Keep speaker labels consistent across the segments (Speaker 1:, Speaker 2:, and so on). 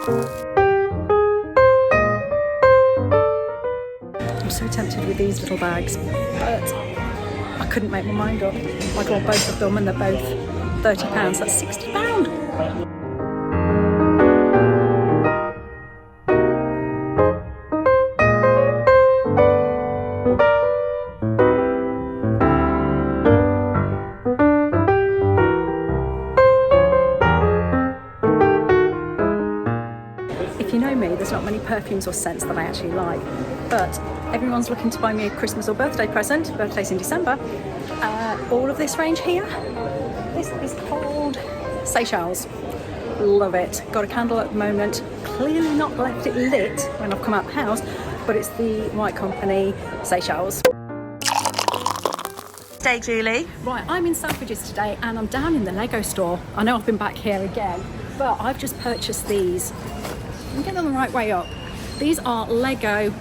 Speaker 1: I'm so tempted with these little bags, but I couldn't make my mind up. I got both of them and they're both £30. That's £60. If you know me, there's not many perfumes or scents that I actually like, but everyone's looking to buy me a Christmas or birthday present. Birthday's in December. All of this range here, this is called Seychelles. Love it. Got a candle at the moment. Clearly not left it lit when I've come out the house, but it's the White Company Seychelles.
Speaker 2: Day, Julie.
Speaker 1: Right, I'm in Selfridges today and I'm down in the Lego store. I know I've been back here again, but I've just purchased these. I'm getting them the right way up. These are Lego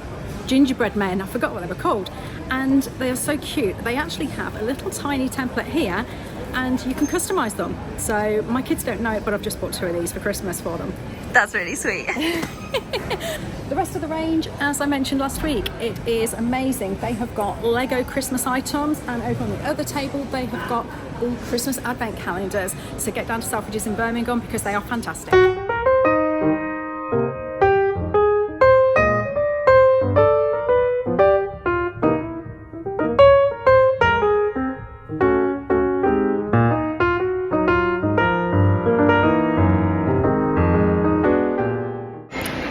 Speaker 1: gingerbread men. I forgot what they were called. And they are so cute. They actually have a little tiny template here and you can customize them. So my kids don't know it, but I've just bought 2 of these for Christmas for them.
Speaker 2: That's really sweet.
Speaker 1: The rest of the range, as I mentioned last week, it is amazing. They have got Lego Christmas items, and over on the other table they have got all Christmas advent calendars. So get down to Selfridges in Birmingham because they are fantastic.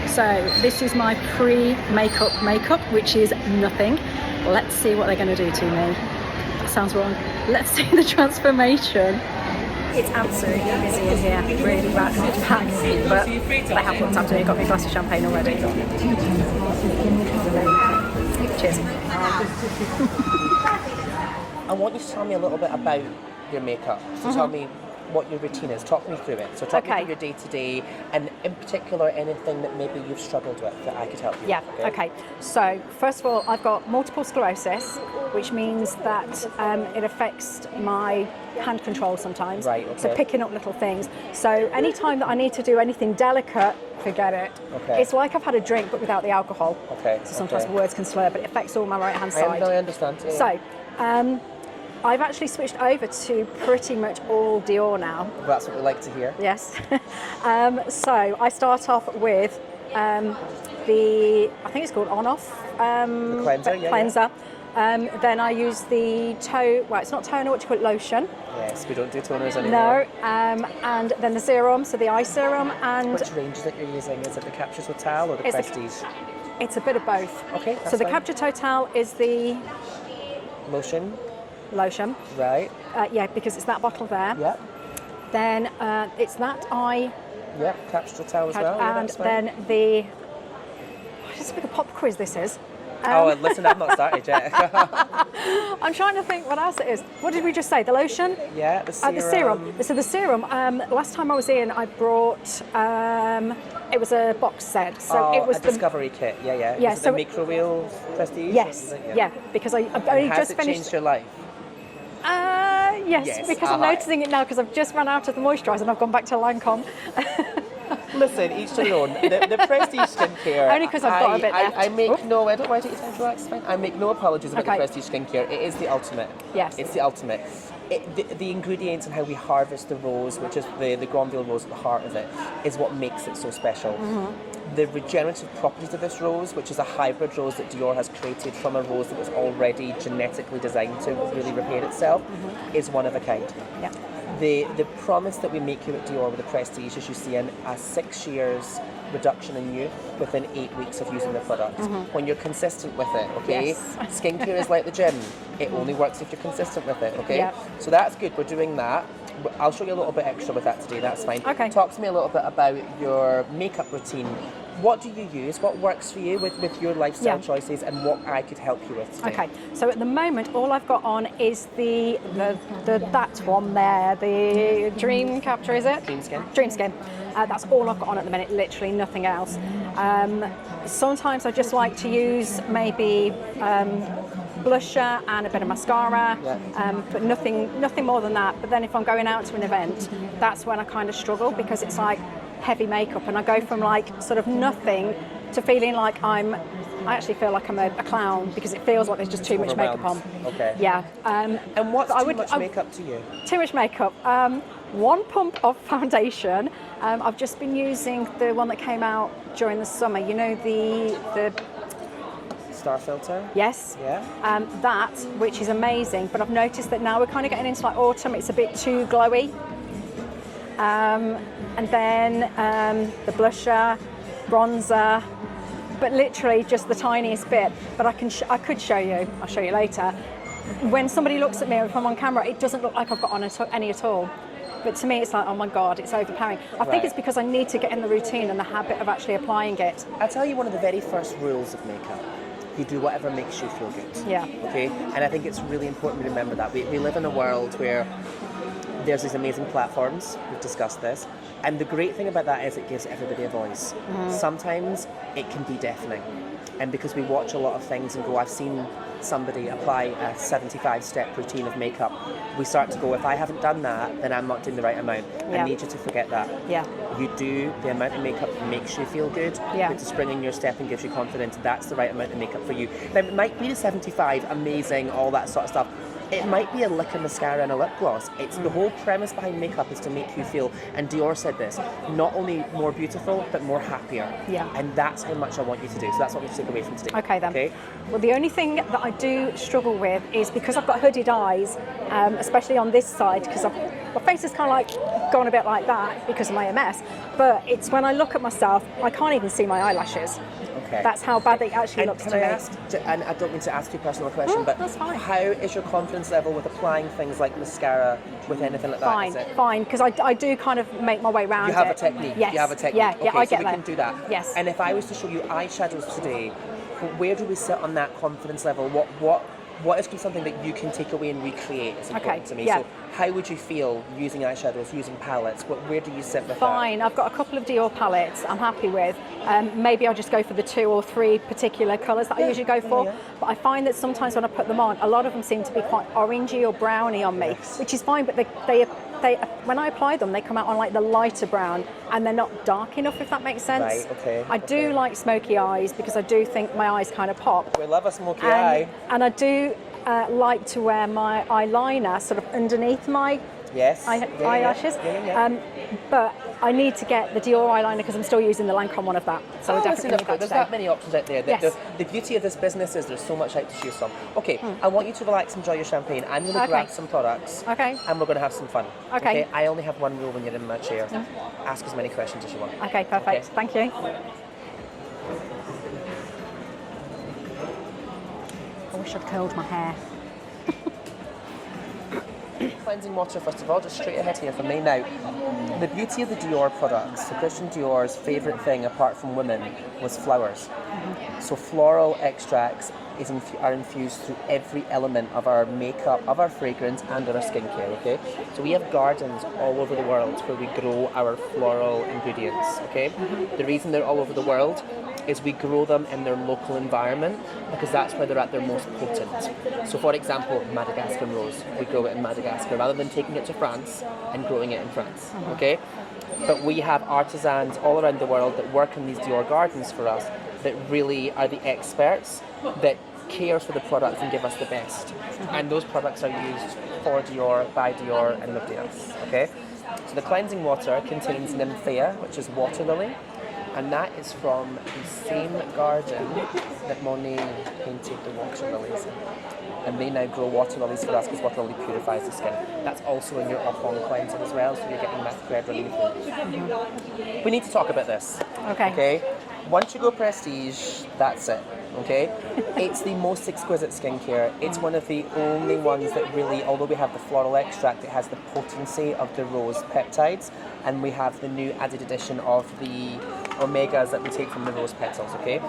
Speaker 1: So this is my pre-makeup makeup, which is nothing. Let's see what they're going to do to me. That sounds wrong. Let's see the transformation. It's absolutely busy in here, really packed, but I have looked after it. Got me a glass of champagne already. Cheers.
Speaker 3: I want you to tell me a little bit about your makeup. So tell me what your routine is. Talk me through it. So talk me through your day-to-day, and in particular anything that maybe you've struggled with that I could help you with.
Speaker 1: Okay. So first of all, I've got multiple sclerosis, which means that it affects my hand control sometimes.
Speaker 3: Right, okay.
Speaker 1: So picking up little things. So anytime that I need to do anything delicate, forget it.
Speaker 3: Okay.
Speaker 1: It's like I've had a drink but without the alcohol.
Speaker 3: Okay.
Speaker 1: So sometimes words can slur, but it affects all my right hand side.
Speaker 3: I understand. Yeah.
Speaker 1: So I've actually switched over to pretty much all Dior now.
Speaker 3: Well, that's what we like to hear.
Speaker 1: Yes. So I start off with the, I think it's called On-Off
Speaker 3: the cleanser.
Speaker 1: cleanser. Then I use the well, it's not toner, what do you call it, lotion?
Speaker 3: Yes, we don't do toners anymore.
Speaker 1: No. And then the serum, so the eye serum. And
Speaker 3: which range that you're using? Is it the Capture Total or the Prestige?
Speaker 1: It's a bit of both.
Speaker 3: Okay, that's
Speaker 1: so the
Speaker 3: fine.
Speaker 1: Capture Total is the
Speaker 3: lotion.
Speaker 1: Right. Yeah, because it's that bottle there.
Speaker 3: Yep.
Speaker 1: Then it's that eye.
Speaker 3: Yep, Capture Total as well.
Speaker 1: And then the, just a big pop quiz this is.
Speaker 3: Listen, I've not started yet.
Speaker 1: I'm trying to think what else it is. What did we just say? The lotion?
Speaker 3: Yeah, the serum.
Speaker 1: The serum. So the serum, last time I was in, I brought, it was a box set. So it was
Speaker 3: a discovery kit. Yeah.
Speaker 1: Yeah.
Speaker 3: Was it the Micro-Wheel Prestige?
Speaker 1: Yes. Yeah. Because I've only just finished.
Speaker 3: Has it changed your life?
Speaker 1: Yes, because I'm noticing it now because I've just run out of the moisturiser and I've gone back to Lancome.
Speaker 3: Listen, each to their own. The Prestige skincare.
Speaker 1: Only because I've got a bit left.
Speaker 3: I make no. I don't want to take your time to relax. It's fine. I make no apologies about the Prestige skincare. It is the ultimate.
Speaker 1: Yes.
Speaker 3: It's the ultimate. The ingredients and how we harvest the rose, which is the Granville rose at the heart of it, is what makes it so special. The regenerative properties of this rose, which is a hybrid rose that Dior has created from a rose that was already genetically designed to really repair itself, is one of a kind.
Speaker 1: Yeah.
Speaker 3: The promise that we make here at Dior with the Prestige is you see a 6 years reduction in youth within 8 weeks of using the product. When you're consistent with it, okay?
Speaker 1: Yes.
Speaker 3: Skincare is like the gym. It only works if you're consistent with it, okay?
Speaker 1: Yep.
Speaker 3: So that's good. We're doing that. I'll show you a little bit extra with that today. That's fine.
Speaker 1: Okay.
Speaker 3: Talk to me a little bit about your makeup routine. What do you use? What works for you with your lifestyle choices, and what I could help you with today?
Speaker 1: Okay, so at the moment, all I've got on is the that one there, the Dream Capture, is it?
Speaker 3: Dream Skin.
Speaker 1: Dream Skin. That's all I've got on at the minute, literally nothing else. Sometimes I just like to use maybe blusher and a bit of mascara, but nothing more than that. But then if I'm going out to an event, that's when I kind of struggle, because it's like, heavy makeup, and I go from like sort of nothing to feeling like I actually feel like I'm a clown, because it feels like there's just too much makeup on.
Speaker 3: Okay.
Speaker 1: Yeah.
Speaker 3: And what's too much makeup to you?
Speaker 1: Too much makeup. One pump of foundation. I've just been using the one that came out during the summer. You know, the
Speaker 3: Star filter?
Speaker 1: yes.
Speaker 3: Yeah.
Speaker 1: That, which is amazing. But I've noticed that now we're kind of getting into like autumn. It's a bit too glowy. And then the blusher, bronzer, but literally just the tiniest bit. But I could show you. I'll show you later. When somebody looks at me, if I'm on camera, it doesn't look like I've got on any at all. But to me, it's like, oh my God, it's overpowering. I think it's because I need to get in the routine and the habit of actually applying it.
Speaker 3: I'll tell you one of the very first rules of makeup. You do whatever makes you feel good.
Speaker 1: Yeah.
Speaker 3: Okay? And I think it's really important to remember that. We live in a world where there's these amazing platforms. We've discussed this. And the great thing about that is it gives everybody a voice. Sometimes it can be deafening. And because we watch a lot of things and go, I've seen somebody apply a 75-step routine of makeup, we start to go, if I haven't done that, then I'm not doing the right amount.
Speaker 1: Yeah.
Speaker 3: I need you to forget that.
Speaker 1: Yeah.
Speaker 3: You do the amount of makeup that makes you feel good.
Speaker 1: Yeah.
Speaker 3: Puts a spring in your step and gives you confidence. That's the right amount of makeup for you. Now, it might be the 75, amazing, all that sort of stuff. It might be a lick of mascara and a lip gloss. It's the whole premise behind makeup is to make you feel, and Dior said this, not only more beautiful, but more happier.
Speaker 1: Yeah.
Speaker 3: And that's how much I want you to do. So that's what we take away from today.
Speaker 1: Okay then.
Speaker 3: Okay?
Speaker 1: Well, the only thing that I do struggle with is because I've got hooded eyes, especially on this side, because my face is kind of like gone a bit like that because of my MS. But it's when I look at myself, I can't even see my eyelashes.
Speaker 3: Okay.
Speaker 1: That's how bad it actually looks
Speaker 3: can
Speaker 1: to
Speaker 3: I
Speaker 1: me.
Speaker 3: ask, and I don't mean to ask you a personal question, but
Speaker 1: that's fine.
Speaker 3: how is your confidence level with applying things like mascara with anything like that?
Speaker 1: Fine,
Speaker 3: Is it?
Speaker 1: fine, because I do kind of make my way around
Speaker 3: You have
Speaker 1: it.
Speaker 3: a technique.
Speaker 1: Yes.
Speaker 3: You have a technique.
Speaker 1: Yeah,
Speaker 3: Okay,
Speaker 1: I
Speaker 3: so
Speaker 1: get
Speaker 3: we
Speaker 1: that.
Speaker 3: can do that.
Speaker 1: Yes.
Speaker 3: And if I was to show you eyeshadows today, where do we sit on that confidence level? What is something that you can take away and recreate is important to me.
Speaker 1: yeah.
Speaker 3: So how would you feel using eyeshadows, using palettes? Where do you sit with
Speaker 1: Fine, I've got a couple of Dior palettes I'm happy with. Maybe I'll just go for the 2 or 3 particular colours that I usually go for.
Speaker 3: Yeah.
Speaker 1: But I find that sometimes when I put them on, a lot of them seem to be quite orangey or browny on me,
Speaker 3: Yes.
Speaker 1: which is fine, but they when I apply them, they come out on like the lighter brown and they're not dark enough, if that makes sense.
Speaker 3: Right, okay,
Speaker 1: I do like smoky eyes because I do think my eyes kind of pop.
Speaker 3: that? We love a smoky eye.
Speaker 1: And I do like to wear my eyeliner sort of underneath my
Speaker 3: Yes.
Speaker 1: eyelashes.
Speaker 3: Yeah.
Speaker 1: But I need to get the Dior eyeliner because I'm still using the Lancome one of that. So I definitely need that
Speaker 3: There's
Speaker 1: today.
Speaker 3: that many options out there.
Speaker 1: Yes.
Speaker 3: The beauty of this business is there's so much out to choose from. Okay, I want you to relax, enjoy your champagne. I'm going to
Speaker 1: Okay.
Speaker 3: grab some products.
Speaker 1: Okay.
Speaker 3: And we're going to have some fun.
Speaker 1: Okay.
Speaker 3: I only have one rule when you're in my chair. Ask as many questions as you want.
Speaker 1: Okay, perfect.
Speaker 3: Okay.
Speaker 1: Thank you. I wish I'd curled my hair.
Speaker 3: Cleansing water, first of all, just straight ahead here from me. Now, the beauty of the Dior products, so Christian Dior's favourite thing apart from women was flowers. So floral extracts are infused through every element of our makeup, of our fragrance and of our skincare, okay? So we have gardens all over the world where we grow our floral ingredients, okay? The reason they're all over the world is we grow them in their local environment because that's where they're at their most potent. So for example, Madagascar rose, we grow it in Madagascar rather than taking it to France and growing it in France, okay? But we have artisans all around the world that work in these Dior gardens for us that really are the experts that care for the products and give us the best. And those products are used for Dior, by Dior and nobody else, okay? So the cleansing water contains Nymphaea, which is water lily, and that is from the same garden that Monet painted the water lilies in. And they now grow water lilies for us because water lily purifies the skin. That's also in your off-on cleanser as well, so you're getting that thread relief. We need to talk about this. Okay? Once you go prestige, that's it. Okay? It's the most exquisite skincare. It's one of the only ones that really, although we have the floral extract, it has the potency of the rose peptides, and we have the new added addition of the omegas that we take from the rose petals, okay?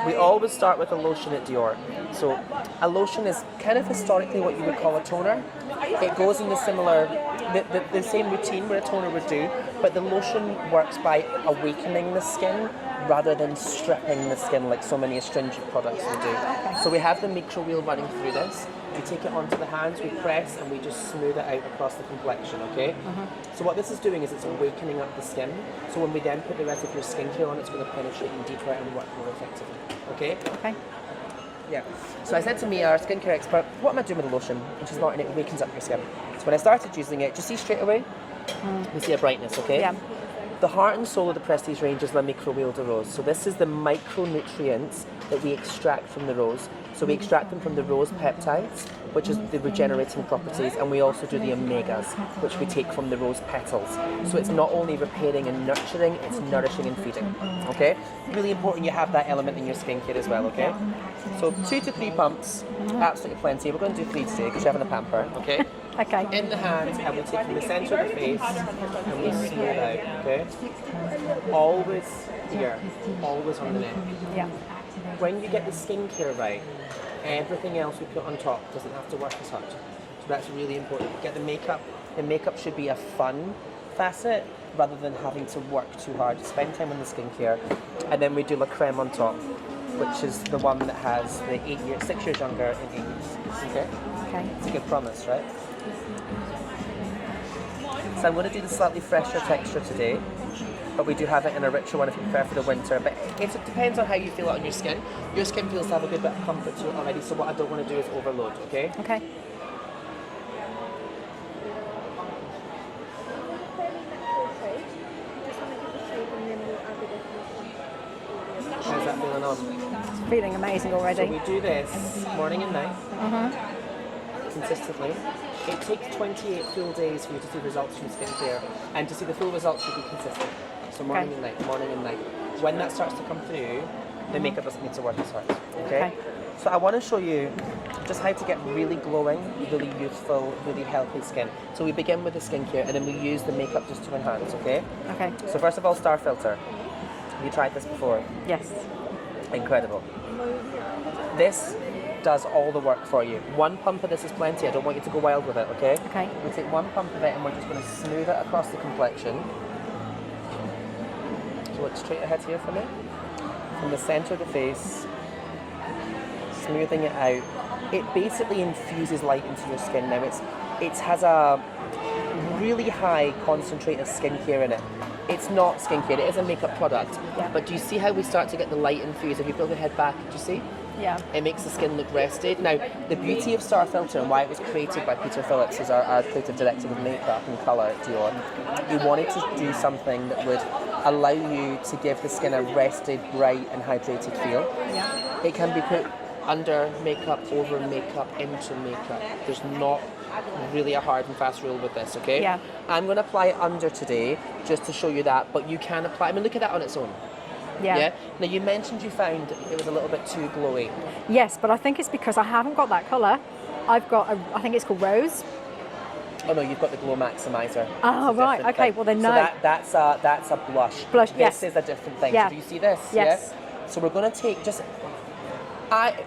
Speaker 3: We always start with a lotion at Dior. So a lotion is kind of historically what you would call a toner. It goes in the same routine where a toner would do, but the lotion works by awakening the skin rather than stripping the skin like so many astringent products will do. So we have the micro wheel running through this. we take it onto the hands, we press, and we just smooth it out across the complexion, okay? So what this is doing is it's awakening up the skin. So when we then put the rest of your skincare on, it's going to penetrate in deeper and work more effectively, okay?
Speaker 1: Okay.
Speaker 3: Yeah. So I said to me, our skincare expert, what am I doing with the lotion? And she's like, it wakens up your skin. So when I started using it, do you see straight away? You see a brightness, okay?
Speaker 1: Yeah.
Speaker 3: The heart and soul of the Prestige range is La Microbial de Rose. So this is the micronutrients that we extract from the rose. So we extract them from the rose peptides, which is the regenerating properties, and we also do the omegas, which we take from the rose petals. So it's not only repairing and nurturing, it's nourishing and feeding, okay? Really important you have that element in your skincare as well, okay? So 2 to 3 pumps, absolutely plenty. We're going to do 3 today because you're having a pamper, okay?
Speaker 1: Okay.
Speaker 3: In the hand, and we take from the centre of the face and we smooth out, okay? Always here, always on the neck.
Speaker 1: Yeah.
Speaker 3: When you get the skincare right, everything else we put on top doesn't have to work as hard. So that's really important. Get the makeup. The makeup should be a fun facet rather than having to work too hard. Spend time on the skincare. And then we do La Creme on top, which is the one that has the 6 years younger in 8 years. Okay?
Speaker 1: Okay.
Speaker 3: It's a good promise, right? So I'm going to do the slightly fresher texture today, but we do have it in a richer one if you prefer for the winter. But it depends on how you feel it on your skin. Your skin feels to have a good bit of comfort to it already, so what I don't want to do is overload, okay?
Speaker 1: Okay.
Speaker 3: How's that feeling on?
Speaker 1: It's feeling amazing already.
Speaker 3: So we do this morning and night, consistently. It takes 28 full days for you to see results from skincare, and to see the full results should be consistent. So morning and night, morning and night. When that starts to come through, the makeup doesn't need to work as hard. Okay? So I want to show you just how to get really glowing, really youthful, really healthy skin. So we begin with the skincare, and then we use the makeup just to enhance. Okay?
Speaker 1: Okay.
Speaker 3: So first of all, Star Filter. Have you tried this before?
Speaker 1: Yes.
Speaker 3: Incredible. This does all the work for you. 1 pump of this is plenty. I don't want you to go wild with it, okay?
Speaker 1: Okay.
Speaker 3: We take 1 pump of it and we're just going to smooth it across the complexion. So look straight ahead here for me. From the centre of the face, smoothing it out. It basically infuses light into your skin now. It has a really high concentrate of skincare in it. It's not skincare, it is a makeup product.
Speaker 1: Yeah.
Speaker 3: But do you see how we start to get the light infused? If you pull the head back, do you see?
Speaker 1: Yeah.
Speaker 3: It makes the skin look rested. Now, the beauty of Star Filter and why it was created by Peter Phillips, who's our creative director of makeup and colour at Dior, he wanted to do something that would allow you to give the skin a rested, bright and hydrated feel.
Speaker 1: Yeah.
Speaker 3: It can be put under makeup, over makeup, into makeup. There's not really a hard and fast rule with this, okay?
Speaker 1: Yeah.
Speaker 3: I'm going to apply it under today just to show you that, but you can apply, I mean, look at that on its own.
Speaker 1: Yeah.
Speaker 3: Now, you mentioned you found it was a little bit too glowy.
Speaker 1: Yes, but I think it's because I haven't got that colour. I've got I think it's called Rose.
Speaker 3: Oh no, you've got the Glow Maximizer.
Speaker 1: Oh, right, okay,
Speaker 3: thing.
Speaker 1: well then
Speaker 3: So
Speaker 1: no.
Speaker 3: that's a blush.
Speaker 1: Blush,
Speaker 3: this
Speaker 1: yes.
Speaker 3: is a different thing.
Speaker 1: Yeah.
Speaker 3: So do you see this?
Speaker 1: Yes.
Speaker 3: Yeah? So we're going to take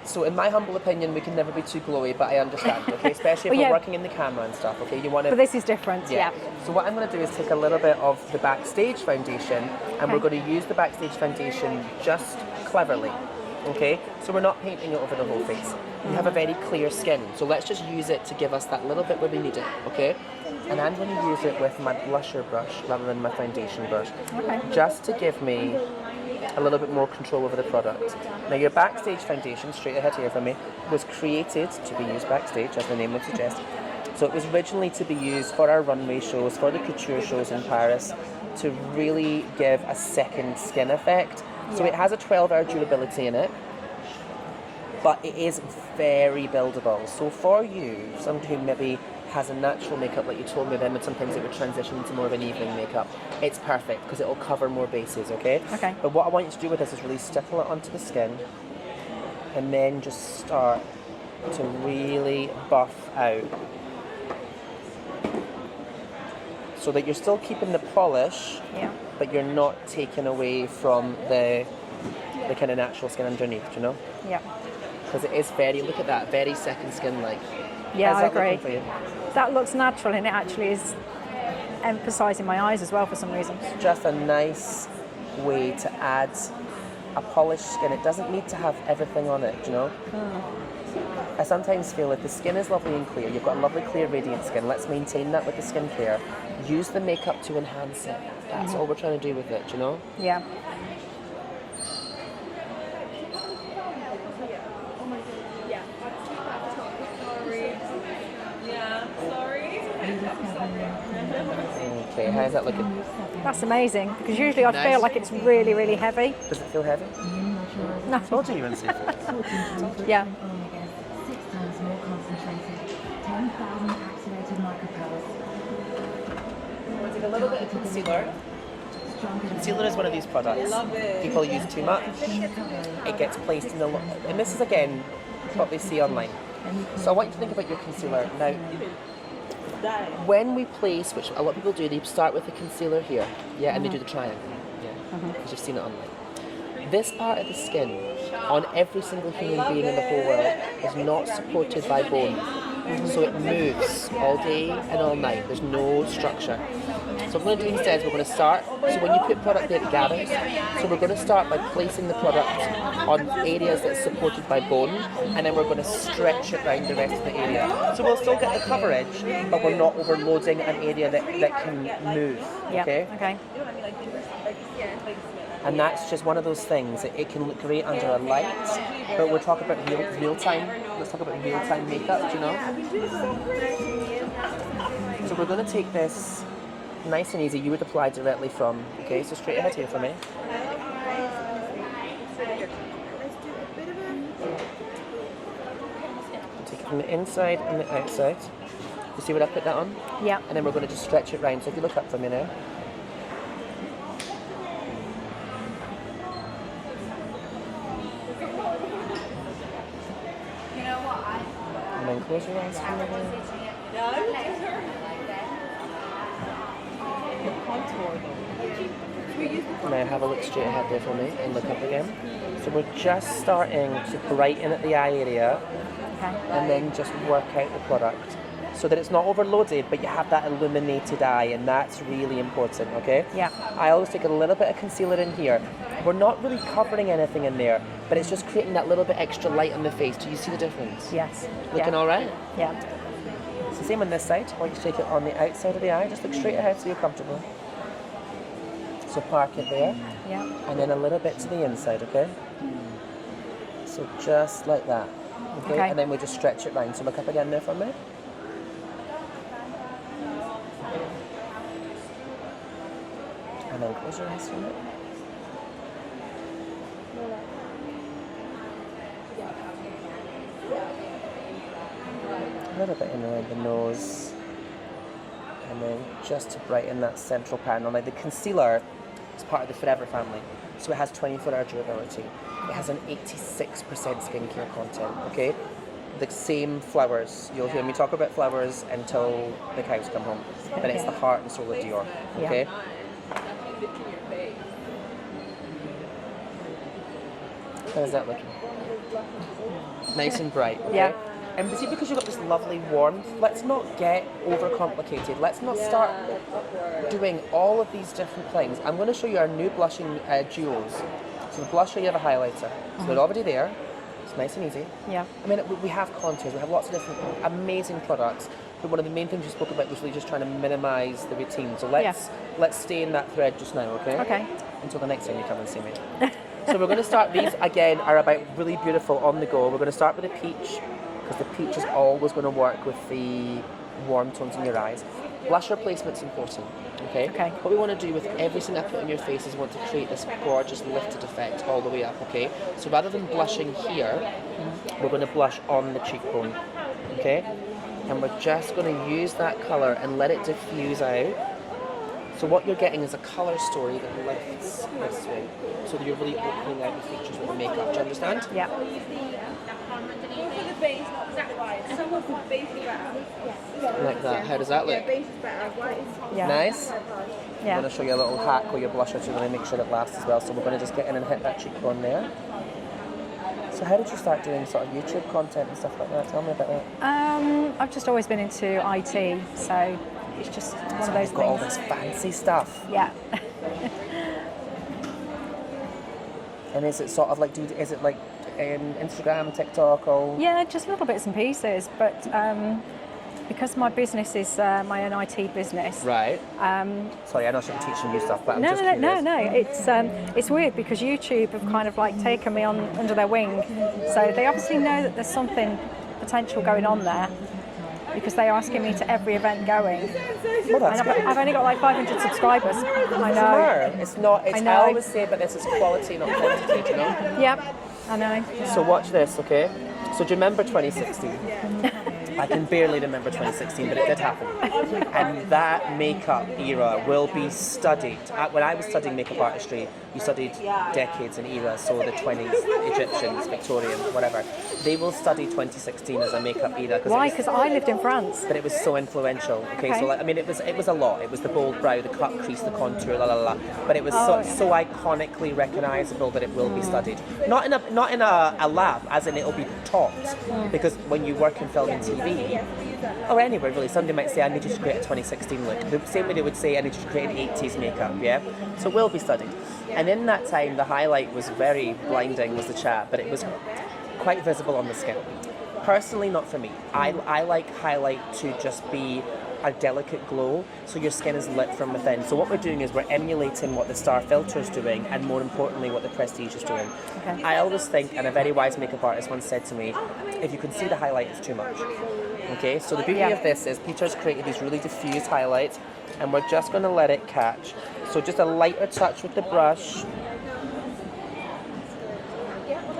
Speaker 3: so in my humble opinion, we can never be too glowy, but I understand, okay? Especially if
Speaker 1: Well,
Speaker 3: we're
Speaker 1: yeah.
Speaker 3: working in the camera and stuff, okay? You want to...
Speaker 1: But this is different, yeah.
Speaker 3: So what I'm going to do is take a little bit of the Backstage foundation, and we're
Speaker 1: Okay.
Speaker 3: going to use the Backstage foundation just cleverly, okay? So we're not painting it over the whole face. You have a very clear skin, so let's just use it to give us that little bit where we need it, okay? And I'm going to use it with my blusher brush rather than my foundation brush,
Speaker 1: Okay.
Speaker 3: just to give me a little bit more control over the product. Now your Backstage foundation, straight ahead here for me, was created to be used backstage, as the name would suggest. So it was originally to be used for our runway shows, for the couture shows in Paris, to really give a second skin effect. So it has a 12-hour durability in it, but it is very buildable. So for you, somebody who maybe has a natural makeup, like you told me, then sometimes it would transition into more of an evening makeup. It's perfect because it will cover more bases, okay?
Speaker 1: Okay.
Speaker 3: But what I want you to do with this is really stipple it onto the skin and then just start to really buff out so that you're still keeping the polish,
Speaker 1: Yeah.
Speaker 3: but you're not taking away from the kind of natural skin underneath, you know?
Speaker 1: Yeah.
Speaker 3: Because it is very, look at that, very second skin-like.
Speaker 1: Yeah,
Speaker 3: How's
Speaker 1: I
Speaker 3: that
Speaker 1: agree.
Speaker 3: looking for you?
Speaker 1: That looks natural, and it actually is emphasising my eyes as well for some reason.
Speaker 3: Just a nice way to add a polished skin. It doesn't need to have everything on it, you know? I sometimes feel if the skin is lovely and clear, you've got a lovely, clear, radiant skin, let's maintain that with the skincare. Use the makeup to enhance it. That's all we're trying to do with it, you know?
Speaker 1: Yeah.
Speaker 3: Okay, how's that looking?
Speaker 1: That's amazing, because usually I
Speaker 3: Nice.
Speaker 1: feel like it's really, really heavy.
Speaker 3: Does it feel heavy?
Speaker 1: No.
Speaker 3: Told you wouldn't see it.
Speaker 1: Yeah.
Speaker 4: 6 times more concentrated. 10,000 activated micropores.
Speaker 3: We'll take a little bit of concealer. Concealer is one of these products. People use too much. It gets placed in the... And this is, again, what we see online. So I want you to think about your concealer. Now, when we place, which a lot of people do, they start with the concealer here. Yeah, and they do the triangle. Yeah, because you've seen it online. This part of the skin, on every single human being in the whole world, is not supported by bone. So it moves all day and all night. There's no structure. So what we're going to do instead is we're going to start, so when you put product there it gathers, so we're going to start by placing the product on areas that's supported by bone, and then we're going to stretch it around the rest of the area. So we'll still get the coverage, but we're not overloading an area that can move,
Speaker 1: Yeah.
Speaker 3: okay?
Speaker 1: Okay.
Speaker 3: And that's just one of those things. It can look great under a light, but we're talking about real time. Let's talk about real time makeup, do you know? So we're going to take this nice and easy. You would apply directly from, okay, so straight ahead here for me. Take it from the inside and the outside. You see what I put that on?
Speaker 1: Yeah.
Speaker 3: And then we're going to just stretch it round. So if you look up for me now. And then close your eyes for me. Now have a look straight ahead there for me and look up again. So we're just starting to brighten at the eye area
Speaker 1: Okay.
Speaker 3: and then just work out the product so that it's not overloaded, but you have that illuminated eye, and that's really important, okay?
Speaker 1: Yeah.
Speaker 3: I always take a little bit of concealer in here. We're not really covering anything in there, but it's just creating that little bit extra light on the face. Do you see the difference?
Speaker 1: Yes.
Speaker 3: Looking all right?
Speaker 1: Yeah.
Speaker 3: It's the same on this side. I want you to take it on the outside of the eye. Just look straight ahead so you're comfortable. So park it there,
Speaker 1: Yeah.
Speaker 3: and then a little bit to the inside, okay? So just like that, okay?
Speaker 1: Okay.
Speaker 3: And then we just stretch it round. So look up again there for me. And then close your eyes for a minute. A little bit in around the nose. And then just to brighten that central panel. Now the concealer is part of the Forever family, so it has 24-hour durability. It has an 86% skincare content, okay? The same flowers. You'll hear me talk about flowers until the cows come home. But it's the heart and soul of Dior, okay? How's that looking? Nice and bright, okay?
Speaker 1: Yeah.
Speaker 3: And see, because you've got this lovely warmth, let's not get overcomplicated. Let's not start doing all of these different things. I'm going to show you our new blushing duos. So the blusher, you have a highlighter. So they're already there. It's nice and easy.
Speaker 1: Yeah.
Speaker 3: I mean, we have contours. We have lots of different amazing products. But one of the main things you spoke about was really just trying to minimise the routine. So let's stay in that thread just now, okay?
Speaker 1: Okay.
Speaker 3: Until the next time you come and see me. So we're going to start, these again are about really beautiful on the go. We're going to start with the peach, because the peach is always going to work with the warm tones in your eyes. Blusher placement's important, okay?
Speaker 1: Okay.
Speaker 3: What we want to do with everything I put on your face is want to create this gorgeous lifted effect all the way up, okay? So rather than blushing here, we're going to blush on the cheekbone, okay? And we're just going to use that colour and let it diffuse out. So what you're getting is a colour story that lifts this way, so that you're really opening out the features with the makeup. Do you understand?
Speaker 1: Yeah.
Speaker 3: Like that. How does that look?
Speaker 1: Yeah.
Speaker 3: Nice? I'm
Speaker 1: Yeah.
Speaker 3: going to show you a little hack with your blusher to really make sure it lasts as well. So we're going to just get in and hit that cheekbone there. So how did you start doing sort of YouTube content and stuff like that? Tell me about that.
Speaker 1: I've just always been into IT, so it's just one of those
Speaker 3: You've got all
Speaker 1: things.
Speaker 3: this fancy stuff.
Speaker 1: Yeah.
Speaker 3: And is it sort of like, is it like Instagram, TikTok, all?
Speaker 1: Yeah, just little bits and pieces, but because my business is my own IT business.
Speaker 3: Right. Sorry, I know I shouldn't be teaching you stuff, but I'm
Speaker 1: No,
Speaker 3: just
Speaker 1: no,
Speaker 3: curious.
Speaker 1: no. It's weird because YouTube have kind of like taken me on under their wing, so they obviously know that there's something potential going on there, because they're asking me to every event going.
Speaker 3: Well, that's
Speaker 1: And
Speaker 3: good.
Speaker 1: I've only got like 500 subscribers. I know.
Speaker 3: Smart. It's not. It's,
Speaker 1: I
Speaker 3: I,
Speaker 1: know.
Speaker 3: always say, but this is quality, not quantity. You know.
Speaker 1: Yep, I know.
Speaker 3: So watch this, okay? So do you remember 2016? I can barely remember 2016, but it did happen. And that makeup era will be studied. When I was studying makeup artistry, you studied decades and eras, so the 20s, Egyptians, Victorian, whatever. They will study 2016 as a makeup era.
Speaker 1: Why? Because I lived in France.
Speaker 3: But it was so influential. Okay, so
Speaker 1: Okay.
Speaker 3: like, I mean, it was a lot. It was the bold brow, the cut crease, the contour, la la la. But it was so iconically recognisable that it will be studied. Not in a lab, as in it'll be taught. Because when you work in film and TV, or anywhere really, somebody might say, I need you to create a 2016 look. The same way they would say, I need you to create an 80s makeup. Yeah, so it will be studied. And in that time, the highlight was very blinding, was the chat, but it was quite visible on the skin. Personally, not for me. I like highlight to just be a delicate glow, so your skin is lit from within. So what we're doing is we're emulating what the Star Filter is doing, and more importantly, what the Prestige is doing.
Speaker 1: Okay.
Speaker 3: I always think, and a very wise makeup artist once said to me, if you can see the highlight, it's too much. Okay, so the beauty
Speaker 1: Yeah.
Speaker 3: of this is Peter's created these really diffused highlights, and we're just going to let it catch. So just a lighter touch with the brush.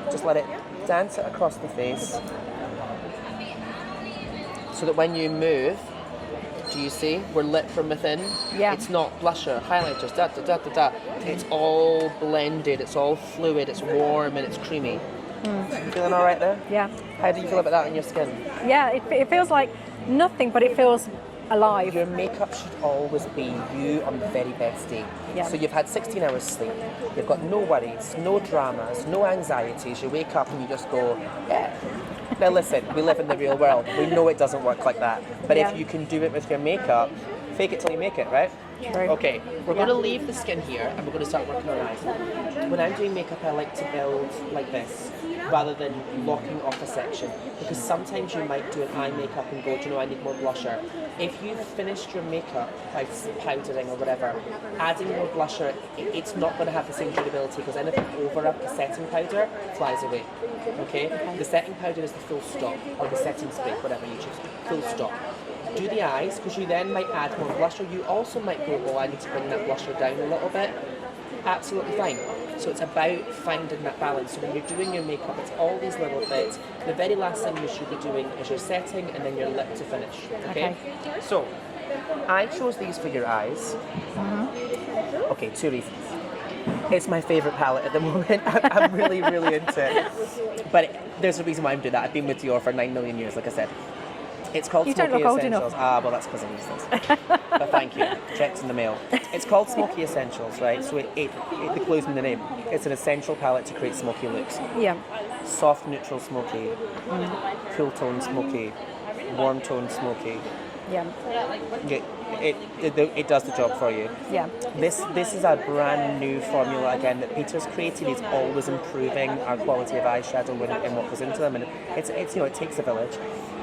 Speaker 3: Just let it dance it across the face, so that when you move, do you see? We're lit from within.
Speaker 1: Yeah.
Speaker 3: It's not blusher, highlighters, da da da da da. It's all blended, it's all fluid, it's warm and it's creamy. You feeling all right there?
Speaker 1: Yeah.
Speaker 3: How do you feel about that on your skin?
Speaker 1: Yeah, it feels like nothing, but it feels alive.
Speaker 3: Your makeup should always be you on the very best day.
Speaker 1: Yeah.
Speaker 3: So you've had 16 hours sleep, you've got no worries, no dramas, no anxieties. You wake up and you just go, yeah. Now listen, we live in the real world. We know it doesn't work like that. But
Speaker 1: Yeah.
Speaker 3: if you can do it with your makeup, fake it till you make it, right?
Speaker 1: True.
Speaker 3: Okay, we're going to leave the skin here and we're going to start working on eyes. When I'm doing makeup, I like to build like this, rather than locking off a section, because sometimes you might do an eye makeup and go, do you know, I need more blusher. If you've finished your makeup by powdering or whatever, adding more blusher, it's not going to have the same durability, because anything over a setting powder flies away. Okay? The setting powder is the full stop, or the setting spray, whatever you choose. Full stop. Do the eyes, because you then might add more blusher. You also might go, oh, I need to bring that blusher down a little bit. Absolutely fine. So it's about finding that balance. So when you're doing your makeup, it's all these little bits. The very last thing you should be doing is your setting and then your lip to finish. Okay? So, I chose these for your eyes. Okay, 2 reasons. It's my favourite palette at the moment. I'm really, really into it. But there's a reason why I'm doing that. I've been with Dior for 9 million years, like I said. It's called
Speaker 1: You
Speaker 3: Smoky
Speaker 1: don't look old
Speaker 3: Essentials.
Speaker 1: enough.
Speaker 3: Ah, well, that's because I use this. But thank you. Checks in the mail. It's called Smoky Essentials, right? So it the clue's in the name. It's an essential palette to create smoky looks.
Speaker 1: Yeah.
Speaker 3: Soft, neutral, smoky. Cool tone, smoky. Warm tone, smoky.
Speaker 1: Yeah.
Speaker 3: It does the job for you.
Speaker 1: Yeah.
Speaker 3: This is a brand new formula again that Peter's created. He's always improving our quality of eyeshadow and what goes into them, and it's it takes a village.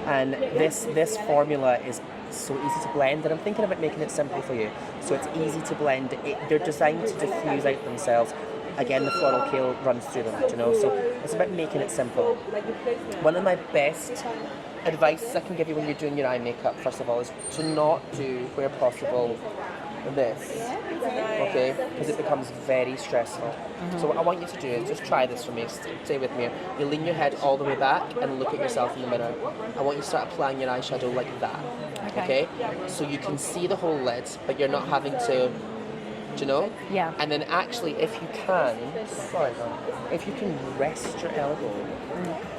Speaker 3: And this formula is so easy to blend, and I'm thinking about making it simple for you. So it's easy to blend. They're designed to diffuse out themselves. Again, the floral kale runs through them, so it's about making it simple. One of my best advice I can give you when you're doing your eye makeup, first of all, is to not do, where possible, this, okay? Because it becomes very stressful. So what I want you to do is just try this for me. Stay with me. You lean your head all the way back and look at yourself in the mirror. I want you to start applying your eyeshadow like that, okay? So you can see the whole lid, but you're not having to, do you know?
Speaker 1: Yeah.
Speaker 3: And then actually, if you can, if you can rest your elbow,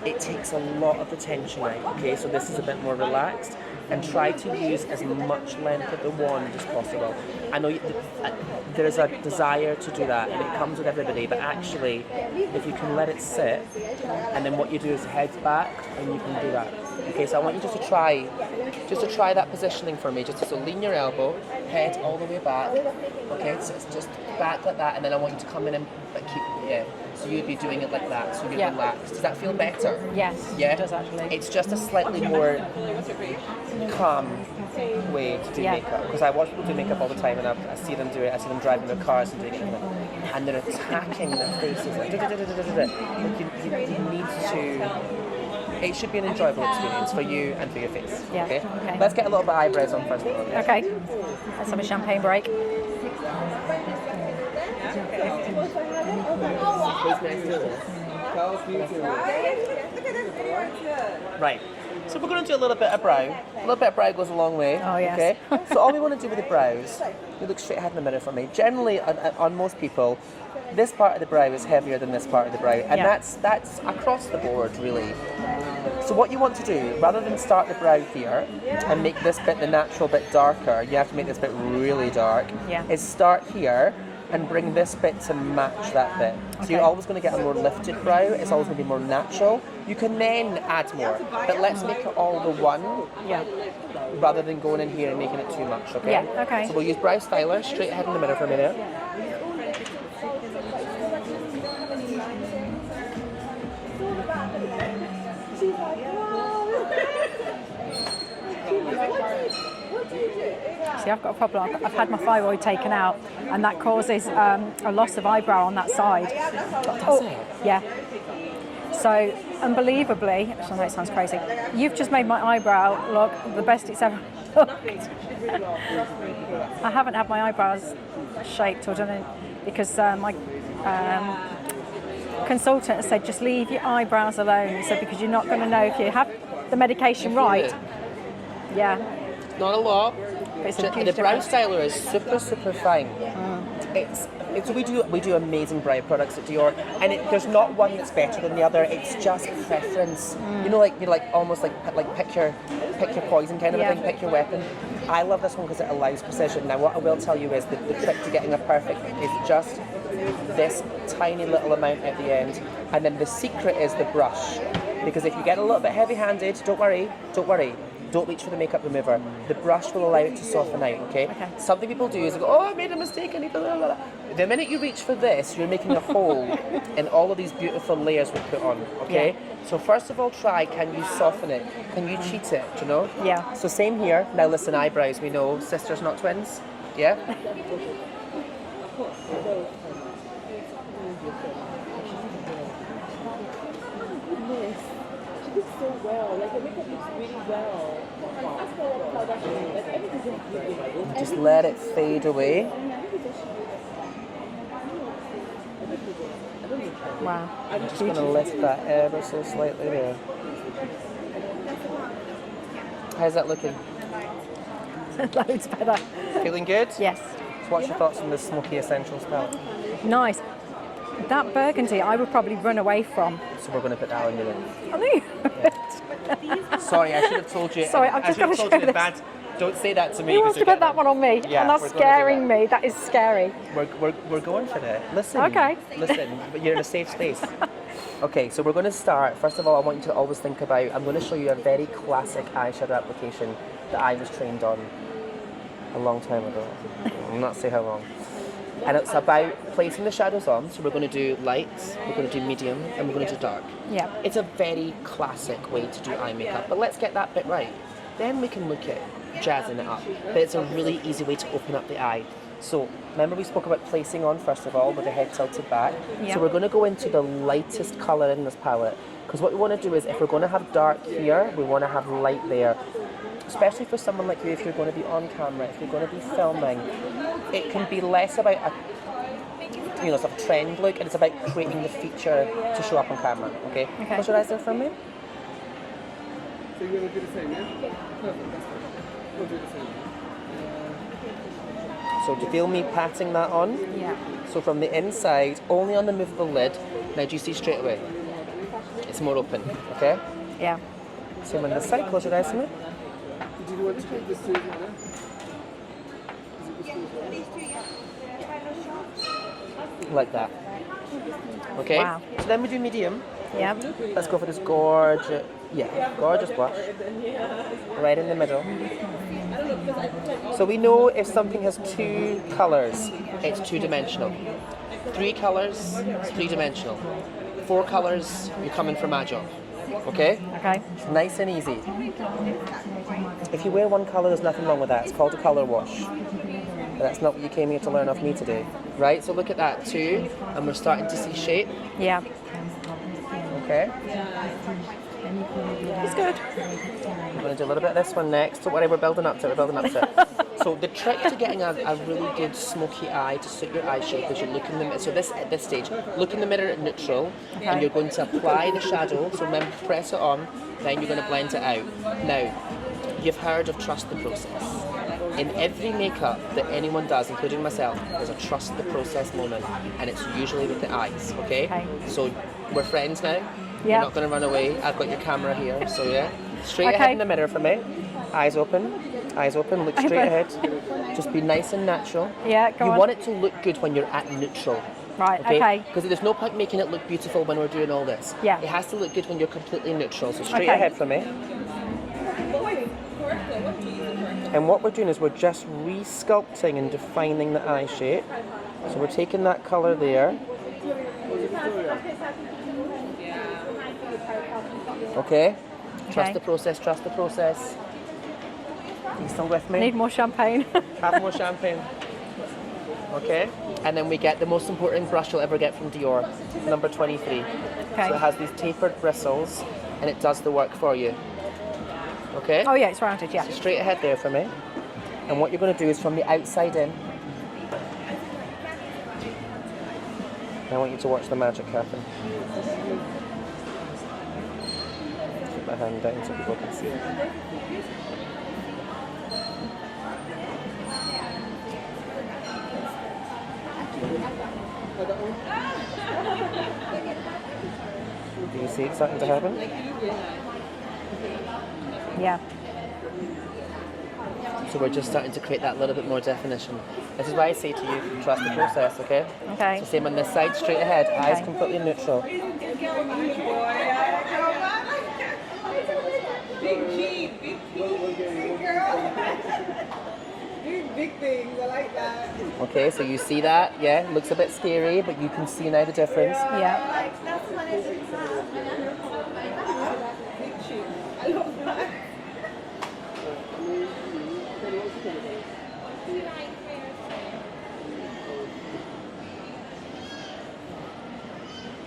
Speaker 3: it takes a lot of the tension out, okay? So this is a bit more relaxed, and try to use as much length of the wand as possible. I know there's a desire to do that, and it comes with everybody, but actually, if you can let it sit, and then what you do is head back, and you can do that. Okay, so I want you just to try that positioning for me. Just to lean your elbow, head all the way back. Okay, so it's just back like that, and then I want you to come in and keep, yeah. So you'd be doing it like that, so you'd
Speaker 1: Yeah.
Speaker 3: relax. Does that feel better?
Speaker 1: Yes,
Speaker 3: Yeah?
Speaker 1: it does actually.
Speaker 3: It's just a slightly more calm way to do
Speaker 1: Yeah.
Speaker 3: makeup. Because I watch people do makeup all the time, and I see them do it. I see them driving their cars and doing it, and they're attacking their faces. Like, like you need to. It should be an enjoyable experience for you and for your face.
Speaker 1: Yeah,
Speaker 3: Okay.
Speaker 1: okay.
Speaker 3: Let's get a little bit of eyebrows on first of all.
Speaker 1: Okay, let's have a champagne break.
Speaker 3: Right. So we're going to do a little bit of brow. A little bit of brow goes a long way.
Speaker 1: Oh, yes.
Speaker 3: Okay. So all we want to do with the brows, you look straight ahead in the mirror for me. Generally, on most people, this part of the brow is heavier than this part of the brow, and
Speaker 1: Yeah.
Speaker 3: that's across the board, really. So what you want to do, rather than start the brow here and make this bit the natural bit darker, you have to make this bit really dark.
Speaker 1: Yeah.
Speaker 3: Is start here and bring this bit to match that bit. So
Speaker 1: Okay.
Speaker 3: you're always going to get a more lifted brow. It's always going to be more natural. You can then add more, but let's make it all the one
Speaker 1: Yeah.
Speaker 3: rather than going in here and making it too much. Okay.
Speaker 1: Yeah, okay.
Speaker 3: So we'll use brow styler straight ahead in the mirror for a minute.
Speaker 1: See, I've got a problem. I've had my thyroid taken out, and that causes a loss of eyebrow on that side.
Speaker 3: Does it?
Speaker 1: Yeah. So, unbelievably, I know it sounds crazy, you've just made my eyebrow look the best it's ever looked. I haven't had my eyebrows shaped or done it because my consultant has said just leave your eyebrows alone. He said because you're not going to know if you have the medication right. Yeah.
Speaker 3: Not a lot.
Speaker 1: But it's a huge
Speaker 3: The brow
Speaker 1: difference.
Speaker 3: styler is super fine. It's we do amazing brow products at Dior, and there's not one that's better than the other. It's just preference. You know, like almost like pick your poison kind of a
Speaker 1: Yeah.
Speaker 3: thing, pick your weapon. I love this one because it allows precision. Now, what I will tell you is that the trick to getting a perfect is just this tiny little amount at the end, and then the secret is the brush. Because if you get a little bit heavy-handed, don't worry. Don't reach for the makeup remover. The brush will allow it to soften out, okay? Something people do is they go, oh, I made a mistake, I need to blah, blah, blah. The minute you reach for this, you're making a hole in all of these beautiful layers we put on, okay?
Speaker 1: Yeah.
Speaker 3: So first of all, try, can you soften it? Can you cheat it, do you know?
Speaker 1: Yeah.
Speaker 3: So same here. Now listen, eyebrows, we know, sisters not twins, yeah? Just let it fade away.
Speaker 1: Wow.
Speaker 3: I'm just going to lift that ever so slightly there. How's that looking?
Speaker 1: Loads better.
Speaker 3: Feeling good?
Speaker 1: Yes.
Speaker 3: So what's your thoughts on the Smoky Essentials palette?
Speaker 1: Nice. That burgundy I would probably run away from.
Speaker 3: So we're going to put that on your lip.
Speaker 1: I think.
Speaker 3: Sorry, I should have told you.
Speaker 1: Sorry, I've
Speaker 3: I
Speaker 1: just
Speaker 3: should have
Speaker 1: got to
Speaker 3: told you
Speaker 1: show
Speaker 3: in advance. Don't say that to me.
Speaker 1: Who wants to put that one on me?
Speaker 3: Yeah,
Speaker 1: and that's
Speaker 3: we're gonna do
Speaker 1: scaring
Speaker 3: that.
Speaker 1: me. That is scary.
Speaker 3: We're going for that. Listen.
Speaker 1: Okay.
Speaker 3: Listen, but you're in a safe space. Okay, so we're going to start. First of all, I want you to always think about, I'm going to show you a very classic eyeshadow application that I was trained on a long time ago. I'll not say how long. And it's about placing the shadows on. So we're going to do lights, we're going to do medium, and we're going to do dark.
Speaker 1: Yeah.
Speaker 3: It's a very classic way to do eye makeup, but let's get that bit right. Then we can look at jazzing it up. But it's a really easy way to open up the eye. So remember we spoke about placing on first of all with the head tilted back.
Speaker 1: Yeah.
Speaker 3: So we're going to go into the lightest colour in this palette, because what we want to do is if we're going to have dark here, we want to have light there. Especially for someone like you, if you're going to be on camera, if you're going to be filming, it can be less about a sort of trend look, and it's about creating the feature to show up on camera. Okay. Close your eyes there for me.
Speaker 5: So you're going to do the same, yeah? Perfect, that's fine. We'll do the same.
Speaker 3: So do you feel me patting that on?
Speaker 1: Yeah.
Speaker 3: So from the inside, only on the movable lid. Now do you see straight away? It's more open, okay?
Speaker 1: Yeah.
Speaker 3: Same on this side, close your eyes for me.
Speaker 5: Did you want to take this too?
Speaker 3: Like that. Okay?
Speaker 1: Wow.
Speaker 3: So then we do medium.
Speaker 1: Yeah.
Speaker 3: Let's go for this gorgeous, gorgeous blush. Right in the middle. So we know if something has 2 colours, it's 2-dimensional. 3 colours, it's 3-dimensional. 4 colours, you're coming for my job. Okay?
Speaker 1: Okay.
Speaker 3: Nice and easy. If you wear one colour, there's nothing wrong with that. It's called a colour wash. But that's not what you came here to learn off me today. Right? So look at that, 2, and we're starting to see shape.
Speaker 1: Yeah.
Speaker 3: Okay?
Speaker 1: It's good.
Speaker 3: I'm going to do a little bit of this one next. Don't worry, we're building up to it. So the trick to getting a really good smoky eye to suit your eye shape is you look in the so this at this stage, look in the mirror at neutral, and you're going to apply the shadow. So remember, press it on, then you're going to blend it out. Now, you've heard of trust the process. In every makeup that anyone does, including myself, there's a trust the process moment, and it's usually with the eyes. Okay. So we're friends now. You're not going to run away. I've got your camera here, so yeah. Straight ahead in the mirror for me. Eyes open, look straight ahead. Just be nice and natural.
Speaker 1: Yeah, go on.
Speaker 3: You want it to look good when you're at neutral.
Speaker 1: Right, okay.
Speaker 3: Because there's no point making it look beautiful when we're doing all this.
Speaker 1: Yeah.
Speaker 3: It has to look good when you're completely neutral. So straight ahead for me. And what we're doing is we're just re-sculpting and defining the eye shape. So we're taking that colour there. Okay? Trust the process, trust the process. Are you still with me?
Speaker 1: Need more champagne.
Speaker 3: Have more champagne. Okay? And then we get the most important brush you'll ever get from Dior, number 23.
Speaker 1: Okay.
Speaker 3: So it has these tapered bristles and it does the work for you. Okay?
Speaker 1: Oh yeah, it's rounded, yeah.
Speaker 3: So straight ahead there for me. And what you're going to do is from the outside in. I want you to watch the magic happen. Keep my hand down so people can see it. Do you see it starting to happen?
Speaker 1: Yeah.
Speaker 3: So we're just starting to create that little bit more definition. This is why I say to you, trust the process, okay?
Speaker 1: Okay.
Speaker 3: So same on this side, straight ahead, eyes completely neutral.
Speaker 5: Big things, I like that.
Speaker 3: Okay, so you see that, yeah? Looks a bit scary, but you can see now the difference.
Speaker 1: Yeah.
Speaker 5: I love that.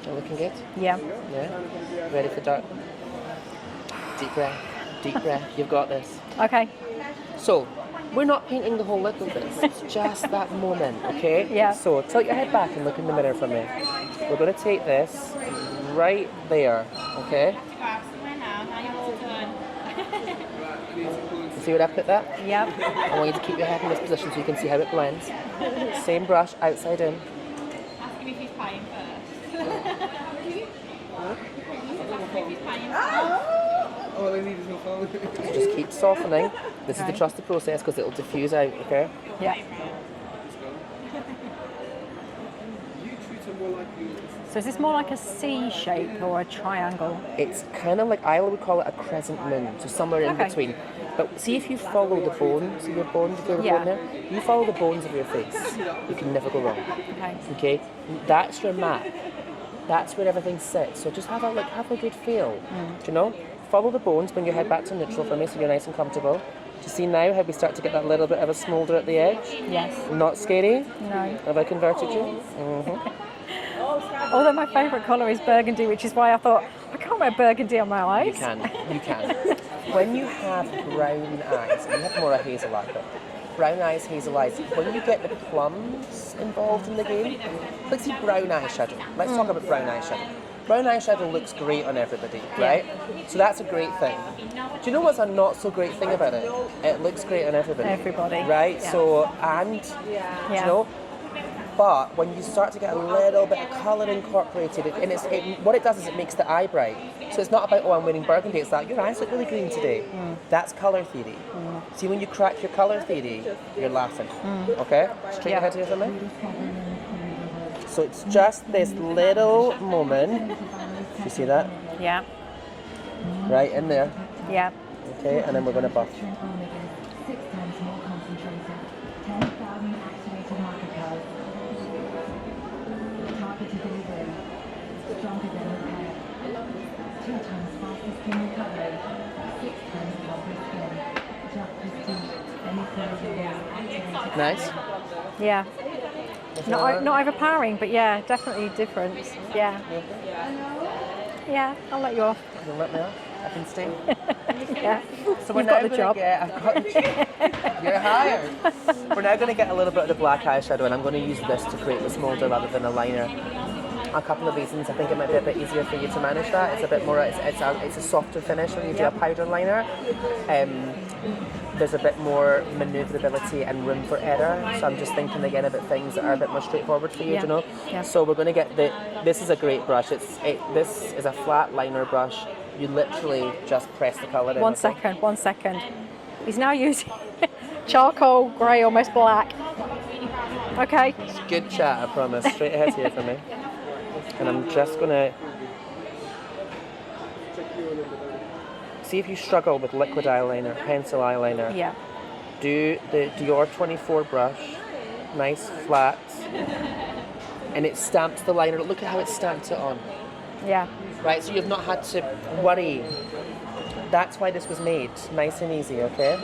Speaker 3: Are looking good?
Speaker 1: Yeah.
Speaker 3: Yeah? Ready for dark? Deep breath, deep breath. You've got this.
Speaker 1: Okay.
Speaker 3: So, we're not painting the whole look of this. It's just that moment, okay?
Speaker 1: Yeah.
Speaker 3: So, tilt your head back and look in the mirror for me. We're going to take this right there, okay? See where I put that?
Speaker 1: Yeah.
Speaker 3: I want you to keep your head in this position so you can see how it blends. Same brush, outside in.
Speaker 6: Ask him if he's paying first.
Speaker 5: Oh, they need no phone.
Speaker 3: So just keep softening. This is the trusted process because it'll diffuse out, okay?
Speaker 1: Yeah.
Speaker 5: You treat her more like you.
Speaker 1: So is this more like a C shape or a triangle?
Speaker 3: It's kind of like, I would call it a crescent moon, so somewhere in
Speaker 1: Okay.
Speaker 3: between. But see if you follow the bone, see your bone, do you feel the bone there? You follow the bones of your face, you can never go wrong.
Speaker 1: Okay.
Speaker 3: Okay? That's your map. That's where everything sits. So just have a good feel. Do you know? Follow the bones, bring your head back to neutral for me so you're nice and comfortable. Do you see now how we start to get that little bit of a smoulder at the edge?
Speaker 1: Yes.
Speaker 3: Not scary?
Speaker 1: No.
Speaker 3: Have I converted you? Mm-hmm.
Speaker 1: Although my favourite colour is burgundy, which is why I thought, I can't wear burgundy on my eyes.
Speaker 3: You can. When you have brown eyes, you have more a hazel eye, but brown eyes, hazel eyes, when you get the plums involved in the game, let's see brown eyeshadow. Let's talk about brown eyeshadow. Brown eyeshadow looks great on everybody, right? So that's a great thing. Do you know what's a not so great thing about it? It looks great on everybody.
Speaker 1: Everybody.
Speaker 3: Right?
Speaker 1: Yeah.
Speaker 3: So, and, do you know? But when you start to get a little bit of colour incorporated, and what it does is it makes the eye bright. So it's not about, oh, I'm wearing burgundy, it's like, your eyes look really green today. That's colour theory. See, when you crack your colour theory, you're laughing. Okay? Straight ahead here for me. So it's just this little moment You see that?
Speaker 1: Yeah.
Speaker 3: Right in there.
Speaker 1: Yeah.
Speaker 3: Okay, and then we're going to buff.
Speaker 4: 6 times more concentrated. 10,000 activated micropells. Targeted delivery. Stronger than repair. 2 times faster skin recovery. 6 times healthier skin. Just prestige. Any activated.
Speaker 3: Nice.
Speaker 1: Yeah. Not overpowering, but yeah, definitely different. Yeah. Yeah, I'll let you off.
Speaker 3: You'll let me off? I can stay.
Speaker 1: Yeah.
Speaker 3: So
Speaker 1: You've got the job.
Speaker 3: I've got the job. You're hired. We're now going to get a little bit of the black eyeshadow, and I'm going to use this to create the smolder rather than a liner. A couple of reasons. I think it might be a bit easier for you to manage that. It's a bit more. It's a softer finish when you do a powder liner. There's a bit more manoeuvrability and room for error. So I'm just thinking again about things that are a bit more straightforward for you,
Speaker 1: Yeah.
Speaker 3: do you know?
Speaker 1: Yeah.
Speaker 3: So we're going to get this is a great brush. This is a flat liner brush. You literally just press the colour in.
Speaker 1: 1 second, 1 second. He's now using charcoal, grey, almost black. Okay.
Speaker 3: It's good chat, I promise. Straight ahead here for me. And I'm just going to... See if you struggle with liquid eyeliner, pencil eyeliner.
Speaker 1: Yeah.
Speaker 3: Do the Dior 24 brush, nice flat, and it stamps the liner. Look at how it stamped it on.
Speaker 1: Yeah.
Speaker 3: Right, so you've not had to worry. That's why this was made, nice and easy, okay?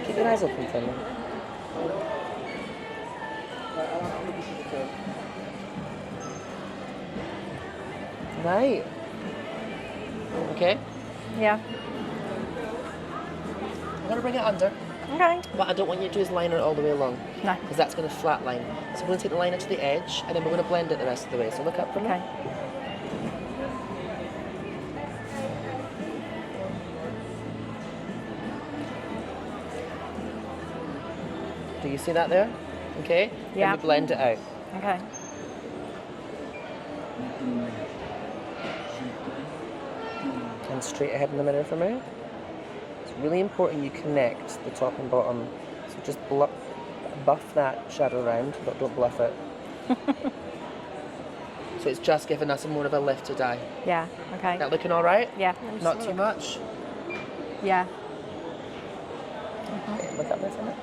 Speaker 3: Keep your eyes open for me. Right. Okay?
Speaker 1: Yeah.
Speaker 3: I'm going to bring it under,
Speaker 1: Okay.
Speaker 3: but I don't want you to use liner all the way along.
Speaker 1: No.
Speaker 3: Because that's going to flat line. So we're going to take the liner to the edge, and then we're going to blend it the rest of the way. So look up for me.
Speaker 1: Okay.
Speaker 3: Do you see that there? Okay?
Speaker 1: Yeah.
Speaker 3: And we blend it out.
Speaker 1: Okay.
Speaker 3: And straight ahead in the mirror for me. It's really important you connect the top and bottom. So just buff that shadow around, but don't bluff it. So it's just giving us more of a lifted eye.
Speaker 1: Yeah. Okay.
Speaker 3: That looking all right?
Speaker 1: Yeah.
Speaker 3: Not too much?
Speaker 1: Yeah.
Speaker 3: Okay, look up there for me.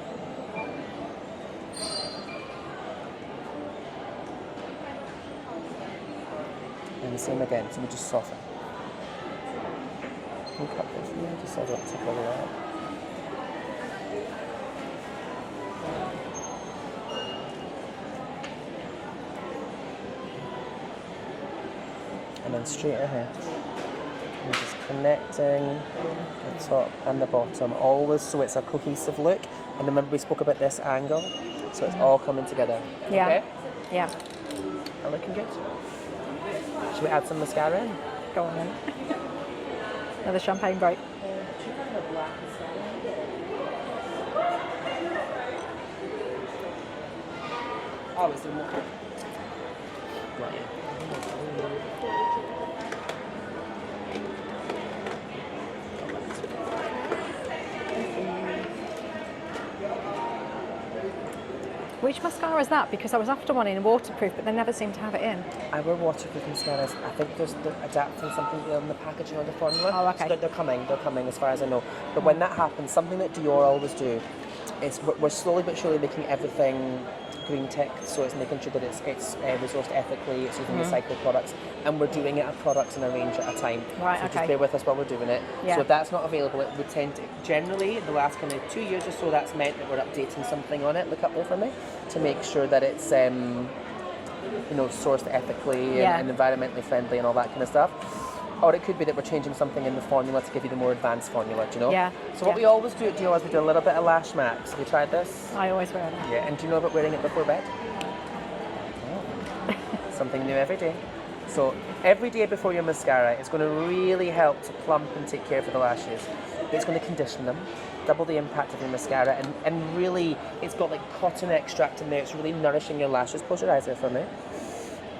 Speaker 3: And the same again, so we just soften. Look up there for me, just so I don't tickle it out. And then straight ahead. We're just connecting the top and the bottom, always so it's a cohesive look. And remember we spoke about this angle, so it's all coming together.
Speaker 1: Yeah.
Speaker 3: Okay?
Speaker 1: Yeah.
Speaker 3: Are looking good? Should we add some mascara in?
Speaker 1: Go on then. Another champagne break.
Speaker 3: Oh, is there more? Right.
Speaker 1: Which mascara is that? Because I was after one in waterproof, but they never seem to have it in.
Speaker 3: Our waterproof mascaras, I think they're adapting something on the packaging or the formula.
Speaker 1: Oh, okay.
Speaker 3: So they're coming as far as I know. But when that happens, something that Dior always do is we're slowly but surely making everything green tech, so it's making sure that it's resourced ethically, it's using recycled products, and we're doing it at products in a range at a time.
Speaker 1: Right,
Speaker 3: so
Speaker 1: okay.
Speaker 3: just bear with us while we're doing it.
Speaker 1: Yeah.
Speaker 3: So if that's not available, it would tend to, generally, the last kind of 2 years or so, that's meant that we're updating something on it, look up there for me, to make sure that it's sourced ethically
Speaker 1: Yeah.
Speaker 3: and environmentally friendly and all that kind of stuff. Or it could be that we're changing something in the formula to give you the more advanced formula, do you know?
Speaker 1: Yeah.
Speaker 3: So what
Speaker 1: Yeah.
Speaker 3: we always do at Dior is we do a little bit of lash max. Have you tried this?
Speaker 1: I always wear them.
Speaker 3: Yeah, and do you know about wearing it before bed? Something new every day. So every day before your mascara, it's going to really help to plump and take care of the lashes. It's going to condition them, double the impact of your mascara, and really, it's got like cotton extract in there. It's really nourishing your lashes. Close your eyes there for me.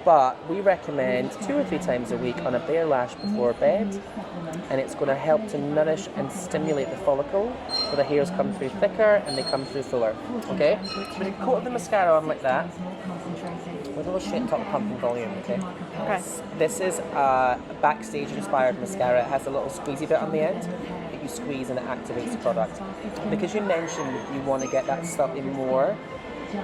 Speaker 3: But we recommend 2 or 3 times a week on a bare lash before bed, and it's going to help to nourish and stimulate the follicle so the hairs come through thicker and they come through fuller. Okay? So we coat the mascara on like that. We're going to go straight on top of Pumping Volume, okay?
Speaker 1: Okay.
Speaker 3: This is a backstage-inspired mascara. It has a little squeezy bit on the end that you squeeze and it activates the product. Because you mentioned you want to get that slightly more,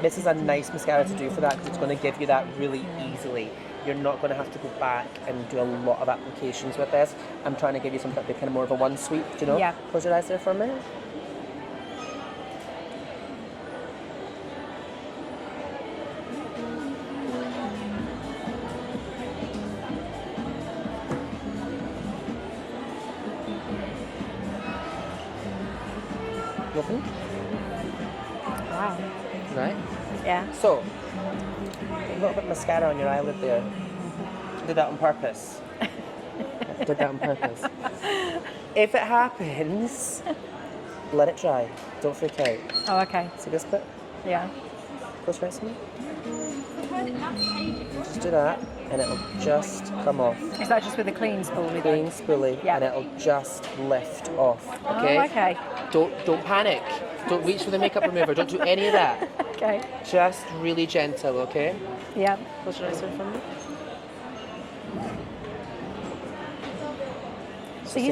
Speaker 3: this is a nice mascara to do for that because it's going to give you that really easily. You're not going to have to go back and do a lot of applications with this. I'm trying to give you something that be kind of more of a one sweep, do you know?
Speaker 1: Yeah.
Speaker 3: Close your eyes there for a minute. Nothing?
Speaker 1: Wow.
Speaker 3: Right?
Speaker 1: Yeah.
Speaker 3: So, a little bit of mascara on your eyelid there. Did that on purpose. Did that on purpose. If it happens, let it dry. Don't freak out.
Speaker 1: Oh, okay.
Speaker 3: See this bit?
Speaker 1: Yeah.
Speaker 3: Close your eyes to me. Just do that, and it'll just come off.
Speaker 1: Is that just with a clean spoolie?
Speaker 3: Clean spoolie,
Speaker 1: Yeah.
Speaker 3: and it'll just lift off. Okay?
Speaker 1: Oh, okay.
Speaker 3: Don't panic. Don't reach for the makeup remover. Don't do any of that.
Speaker 1: Okay.
Speaker 3: Just really gentle, okay?
Speaker 1: Yeah.
Speaker 3: Close your eyes there for me.
Speaker 1: So I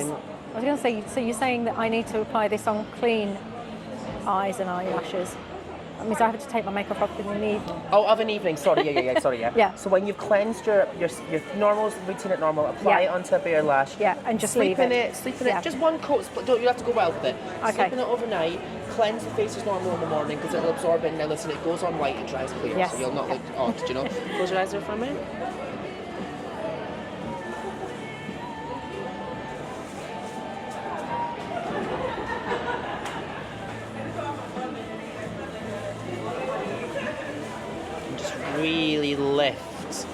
Speaker 1: was going to say, so you're saying that I need to apply this on clean eyes and eyelashes? That means I have to take my makeup off in the evening.
Speaker 3: Oh, of an evening. Sorry, yeah.
Speaker 1: Yeah.
Speaker 3: So when you've cleansed your normal routine at normal, apply
Speaker 1: Yeah.
Speaker 3: it onto a bare lash.
Speaker 1: Yeah, and just
Speaker 3: sleep
Speaker 1: leave
Speaker 3: in
Speaker 1: it.
Speaker 3: Sleep in
Speaker 1: Yeah.
Speaker 3: it. Just one coat. Don't you have to go wild with it.
Speaker 1: Okay.
Speaker 3: Sleep in it overnight. Cleanse the face as normal in the morning because it'll absorb it. Now listen, it goes on white and dries clear,
Speaker 1: Yes.
Speaker 3: so you'll not look odd. Do you know? Close your eyes there for a minute. Just really lift.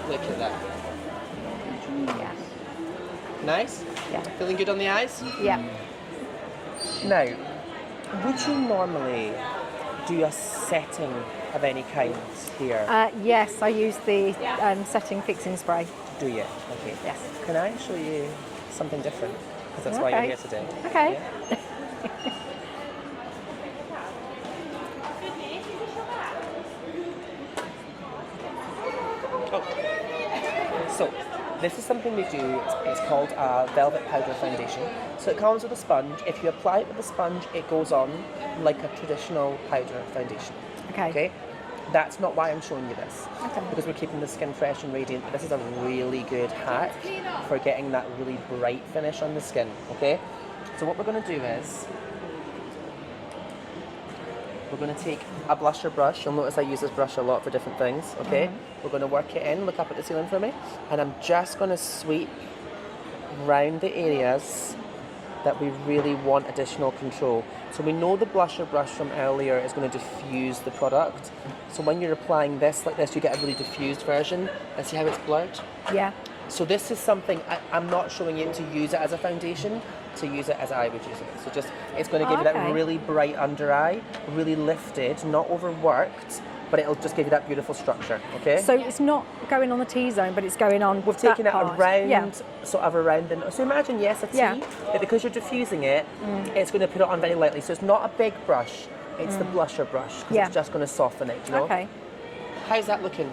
Speaker 3: Look at that.
Speaker 1: Yeah.
Speaker 3: Nice?
Speaker 1: Yeah.
Speaker 3: Feeling good on the eyes?
Speaker 1: Yeah.
Speaker 3: Now, would you normally do a setting of any kind here?
Speaker 1: Yes, I use the setting fixing spray.
Speaker 3: Do you? Okay.
Speaker 1: Yes.
Speaker 3: Can I show you something different? Because that's why you're
Speaker 1: Okay.
Speaker 3: here today.
Speaker 1: Okay.
Speaker 3: Yeah? So, this is something we do, it's called a velvet powder foundation. So it comes with a sponge. If you apply it with a sponge, it goes on like a traditional powder foundation.
Speaker 1: Okay.
Speaker 3: That's not why I'm showing you this.
Speaker 1: Okay.
Speaker 3: Because we're keeping the skin fresh and radiant. This is a really good hack for getting that really bright finish on the skin, okay? So what we're going to do is, we're going to take a blusher brush. You'll notice I use this brush a lot for different things, okay? We're going to work it in, look up at the ceiling for me, and I'm just going to sweep round the areas that we really want additional control. So we know the blusher brush from earlier is going to diffuse the product. So when you're applying this like this, you get a really diffused version. And see how it's blurred?
Speaker 1: Yeah.
Speaker 3: So this is something, I'm not showing you to use it as a foundation, to use it as I would use it. So just, it's going to give you that
Speaker 1: Okay.
Speaker 3: really bright under eye, really lifted, not overworked, but it'll just give you that beautiful structure, okay?
Speaker 1: So it's not going on the T-zone, but it's going on
Speaker 3: We've
Speaker 1: that
Speaker 3: taken it
Speaker 1: part.
Speaker 3: around,
Speaker 1: Yeah.
Speaker 3: sort of around the... So imagine, yes, a T,
Speaker 1: Yeah.
Speaker 3: but because you're diffusing it, it's going to put it on very lightly. So it's not a big brush, it's the blusher brush, because
Speaker 1: Yeah.
Speaker 3: it's just going to soften it, you know?
Speaker 1: Okay.
Speaker 3: How's that looking?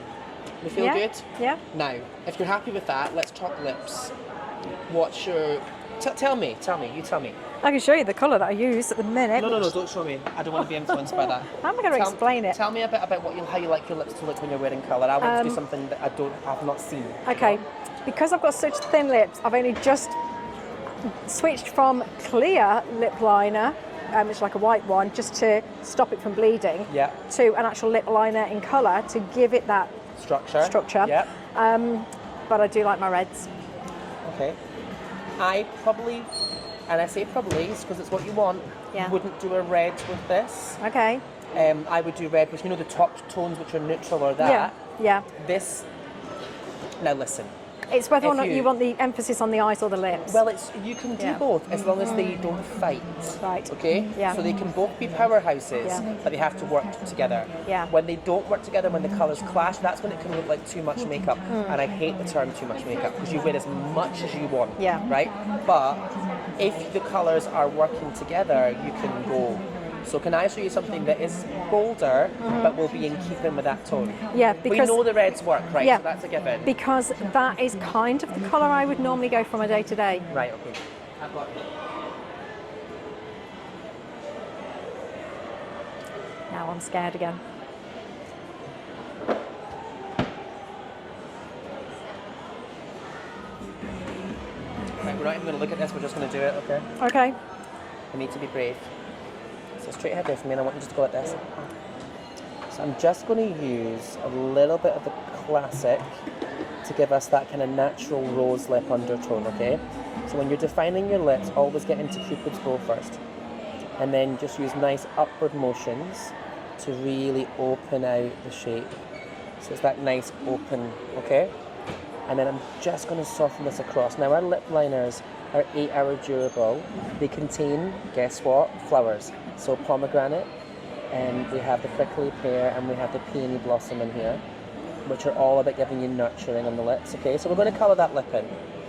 Speaker 3: You feel
Speaker 1: Yeah.
Speaker 3: good?
Speaker 1: Yeah.
Speaker 3: Now, if you're happy with that, let's talk lips. What's your... tell me, you tell me.
Speaker 1: I can show you the colour that I use at the minute.
Speaker 3: No, don't show me. I don't want to be influenced by that.
Speaker 1: How am I going to explain it?
Speaker 3: Tell me a bit about how you like your lips to look when you're wearing colour. I want to do something that I've not seen.
Speaker 1: Okay, because I've got such thin lips, I've only just switched from clear lip liner, which is like a white one, just to stop it from bleeding,
Speaker 3: Yeah.
Speaker 1: to an actual lip liner in colour to give it that
Speaker 3: Structure. Yeah.
Speaker 1: But I do like my reds.
Speaker 3: Okay. I probably, and I say probably because it's what you want,
Speaker 1: Yeah.
Speaker 3: wouldn't do a red with this.
Speaker 1: Okay.
Speaker 3: I would do red with, the top tones which are neutral or that.
Speaker 1: Yeah.
Speaker 3: This, now listen.
Speaker 1: It's whether or
Speaker 3: If
Speaker 1: not
Speaker 3: you-
Speaker 1: you want the emphasis on the eyes or the lips.
Speaker 3: Well, you can do
Speaker 1: Yeah.
Speaker 3: both as long as they don't fight.
Speaker 1: Right.
Speaker 3: Okay?
Speaker 1: Yeah.
Speaker 3: So they can both be powerhouses,
Speaker 1: Yeah.
Speaker 3: but they have to work together.
Speaker 1: Yeah.
Speaker 3: When they don't work together, when the colours clash, that's when it can look like too much makeup. And I hate the term too much makeup because you wear as much as you want.
Speaker 1: Yeah.
Speaker 3: Right? But if the colours are working together, you can go So can I show you something that is bolder, but will be in keeping with that tone?
Speaker 1: Yeah,
Speaker 3: We
Speaker 1: because
Speaker 3: know the reds work, right?
Speaker 1: Yeah.
Speaker 3: So that's a given.
Speaker 1: because that is kind of the colour I would normally go for my day to day.
Speaker 3: Right, okay. I've got
Speaker 1: Now I'm scared again.
Speaker 3: Right, we're not even going to look at this, we're just going to do it, okay?
Speaker 1: Okay.
Speaker 3: You need to be brave. So straight ahead there for me, and I want you just to go like this. So I'm just going to use a little bit of the classic to give us that kind of natural rose lip undertone, okay? So when you're defining your lips, always get into Cupid's bow first. And then just use nice upward motions to really open out the shape. So it's that nice open, okay? And then I'm just going to soften this across. Now our lip liners are 8-hour durable. They contain, guess what, flowers. So pomegranate, and we have the prickly pear, and we have the peony blossom in here, which are all about giving you nurturing on the lips, okay? So we're going to colour that lip in.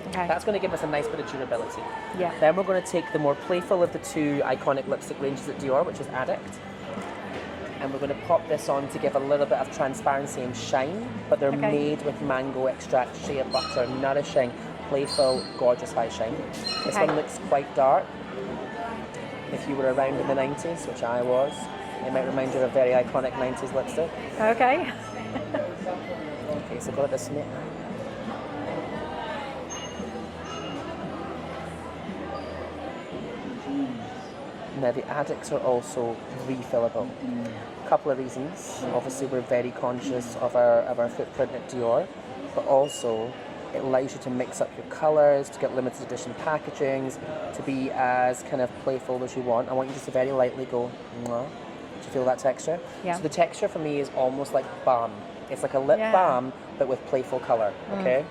Speaker 1: Okay.
Speaker 3: That's going to give us a nice bit of durability.
Speaker 1: Yeah.
Speaker 3: Then we're going to take the more playful of the two iconic lipstick ranges at Dior, which is Addict. And we're going to pop this on to give a little bit of transparency and shine, but they're
Speaker 1: Okay.
Speaker 3: made with mango extract, shea butter, nourishing, playful, gorgeous high shine. This
Speaker 1: Okay.
Speaker 3: one looks quite dark. If you were around in the 90s, which I was, it might remind you of a very iconic 90s lipstick.
Speaker 1: Okay.
Speaker 3: Okay, so go like this, mate. Now the Addicts are also refillable. A couple of reasons. Obviously we're very conscious of our footprint at Dior, but also it allows you to mix up your colours, to get limited edition packagings, to be as kind of playful as you want. I want you just to very lightly go, mwah. Do you feel that texture?
Speaker 1: Yeah.
Speaker 3: So the texture for me is almost like balm. It's like a lip
Speaker 1: Yeah.
Speaker 3: balm, but with playful colour, okay?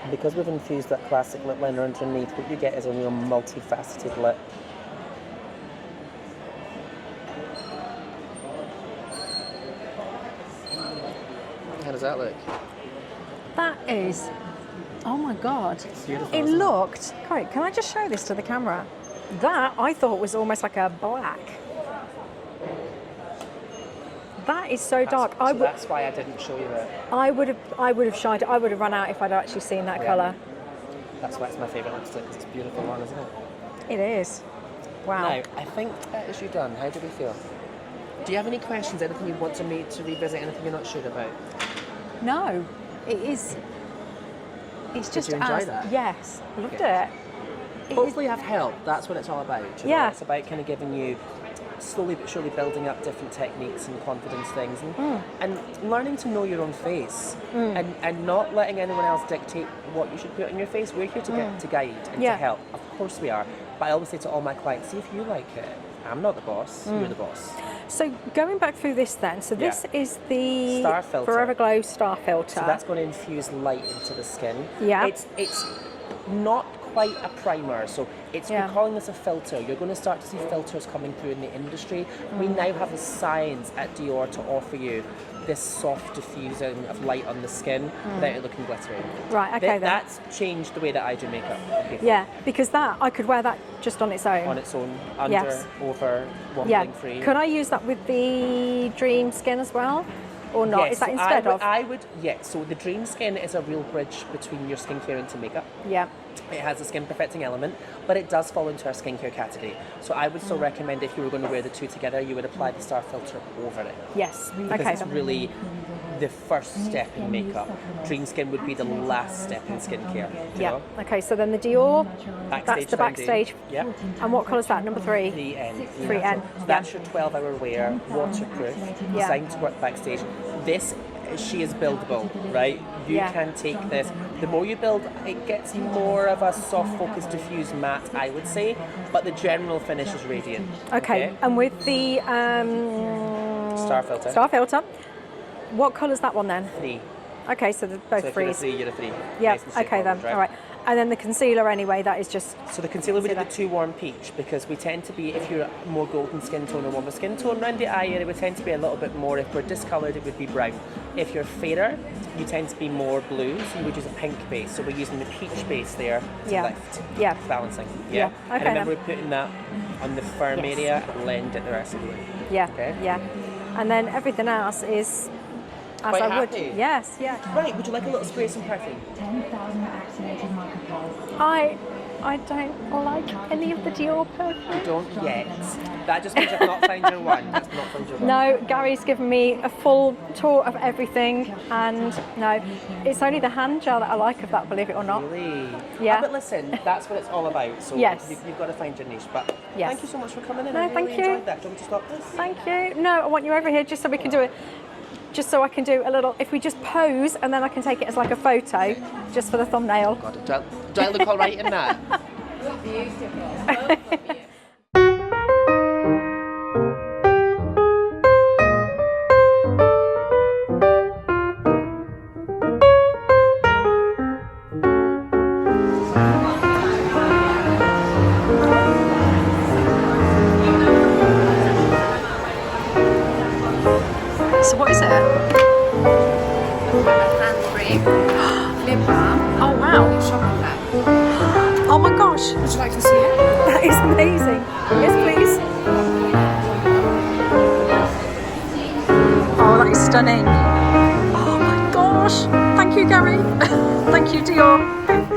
Speaker 3: And because we've infused that classic lip liner underneath, what you get is a real multifaceted lip. How does that look?
Speaker 1: That is, oh my God.
Speaker 3: beautiful,
Speaker 1: It
Speaker 3: isn't it?
Speaker 1: looked, Corey, can I just show this to the camera? That I thought was almost like a black. That is so dark.
Speaker 3: So that's why I didn't show you it.
Speaker 1: I would have shied. I would have run out if I'd actually seen that
Speaker 3: Yeah.
Speaker 1: colour.
Speaker 3: That's why it's my favourite lipstick, because it's a beautiful one, isn't it?
Speaker 1: It is. Wow.
Speaker 3: Now, I think that is you done. How do we feel? Do you have any questions, anything you want me to revisit, anything you're not sure about?
Speaker 1: No, it is. It's just
Speaker 3: you enjoy
Speaker 1: as
Speaker 3: that?
Speaker 1: yes, loved
Speaker 3: Good.
Speaker 1: it. It is-
Speaker 3: Hopefully I've helped. That's what it's all about. You know?
Speaker 1: Yeah.
Speaker 3: It's about kind of giving you, slowly but surely building up different techniques and confidence things, and learning to know your own face, and not letting anyone else dictate what you should put on your face. We're here to guide and
Speaker 1: Yeah.
Speaker 3: to help. Of course we are. But I always say to all my clients, see if you like it. I'm not the boss. You're the boss.
Speaker 1: So going back through this then, so this
Speaker 3: Yeah.
Speaker 1: is the
Speaker 3: Star filter.
Speaker 1: Forever Glow Star Filter.
Speaker 3: So that's going to infuse light into the skin.
Speaker 1: Yeah.
Speaker 3: It's not quite a primer, so
Speaker 1: Yeah.
Speaker 3: we're calling this a filter. You're going to start to see filters coming through in the industry. We now have the science at Dior to offer you this soft diffusing of light on the skin without it looking glittery.
Speaker 1: Right, okay then.
Speaker 3: That's changed the way that I do makeup. Okay.
Speaker 1: Yeah, because that I could wear that just on its own.
Speaker 3: On its own, under,
Speaker 1: Yes.
Speaker 3: over,
Speaker 1: Yeah.
Speaker 3: wobbling free.
Speaker 1: Could I use that with the Dream Skin as well, or not?
Speaker 3: Yes,
Speaker 1: Is that
Speaker 3: so
Speaker 1: instead of?
Speaker 3: I would, yeah. So the Dream Skin is a real bridge between your skincare into makeup.
Speaker 1: Yeah.
Speaker 3: It has a skin perfecting element, but it does fall into our skincare category. So I would still recommend if you were going to wear the two together, you would apply the Star Filter over it.
Speaker 1: Yes.
Speaker 3: Because
Speaker 1: Okay.
Speaker 3: it's really the first step in makeup. Dream Skin would be the last step in skincare. You
Speaker 1: Yeah.
Speaker 3: know?
Speaker 1: Okay. So then the Dior.
Speaker 3: Backstage
Speaker 1: That's the backstage.
Speaker 3: Yeah.
Speaker 1: And what colour is that? Number 3.
Speaker 3: 3N.
Speaker 1: 3N.
Speaker 3: So that's your 12-hour wear, waterproof,
Speaker 1: Yeah.
Speaker 3: designed to work backstage. This, she is buildable, right? You
Speaker 1: Yeah.
Speaker 3: can take this. The more you build, it gets more of a soft focus diffused matte, I would say, but the general finish is radiant.
Speaker 1: Okay. And with the
Speaker 3: Star Filter.
Speaker 1: Star Filter, what colour's that one then?
Speaker 3: 3.
Speaker 1: Okay, so they're both
Speaker 3: So if you're a
Speaker 1: threes.
Speaker 3: 3, you're a 3.
Speaker 1: Yeah.
Speaker 3: Nice and
Speaker 1: Okay then.
Speaker 3: straightforward, right?
Speaker 1: All right. And then the concealer anyway, that is just...
Speaker 3: So the concealer we did the too warm peach because we tend to be, if you're more golden skin tone or warmer skin tone around the eye area, we tend to be a little bit more, if we're discoloured it would be brown. If you're fairer, you tend to be more blue, so you would use a pink base. So we're using the peach base there to lift, balancing.
Speaker 1: Yeah.
Speaker 3: And
Speaker 1: Okay,
Speaker 3: remember we're putting that on the firm area and blend it the rest of the way.
Speaker 1: Yeah,
Speaker 3: Okay.
Speaker 1: yeah. And then everything else is as
Speaker 3: Quite
Speaker 1: I would.
Speaker 3: happy?
Speaker 1: Yes, yeah.
Speaker 3: Right, would you like a little spray of some perfume?
Speaker 4: 10,000 activated marketplace.
Speaker 1: I don't like any of the Dior perfume.
Speaker 3: Don't yet. That just means I've not found your one. That's not found your one.
Speaker 1: No, Gary's given me a full tour of everything, and no, it's only the hand gel that I like of that, believe it or not.
Speaker 3: Really?
Speaker 1: Yeah.
Speaker 3: But listen, that's what it's all about. So
Speaker 1: Yes.
Speaker 3: you've got to find your niche. But
Speaker 1: Yes.
Speaker 3: thank you so much for coming in.
Speaker 1: No,
Speaker 3: I really
Speaker 1: thank you.
Speaker 3: enjoyed that. Do you want me to stop this?
Speaker 1: Thank you. No, I want you over here just so we can do it. Just so I can do a little, if we just pose and then I can take it as like a photo, just for the thumbnail.
Speaker 3: God, do I look all right in that?
Speaker 1: So what is it?
Speaker 2: Hand cream, lip balm,
Speaker 1: Oh wow.
Speaker 2: chocolate.
Speaker 1: Oh my gosh.
Speaker 2: Would you like to see it?
Speaker 1: That is amazing. Yes, please. Oh, that is stunning. Oh my gosh. Thank you, Gary. Thank you, Dior.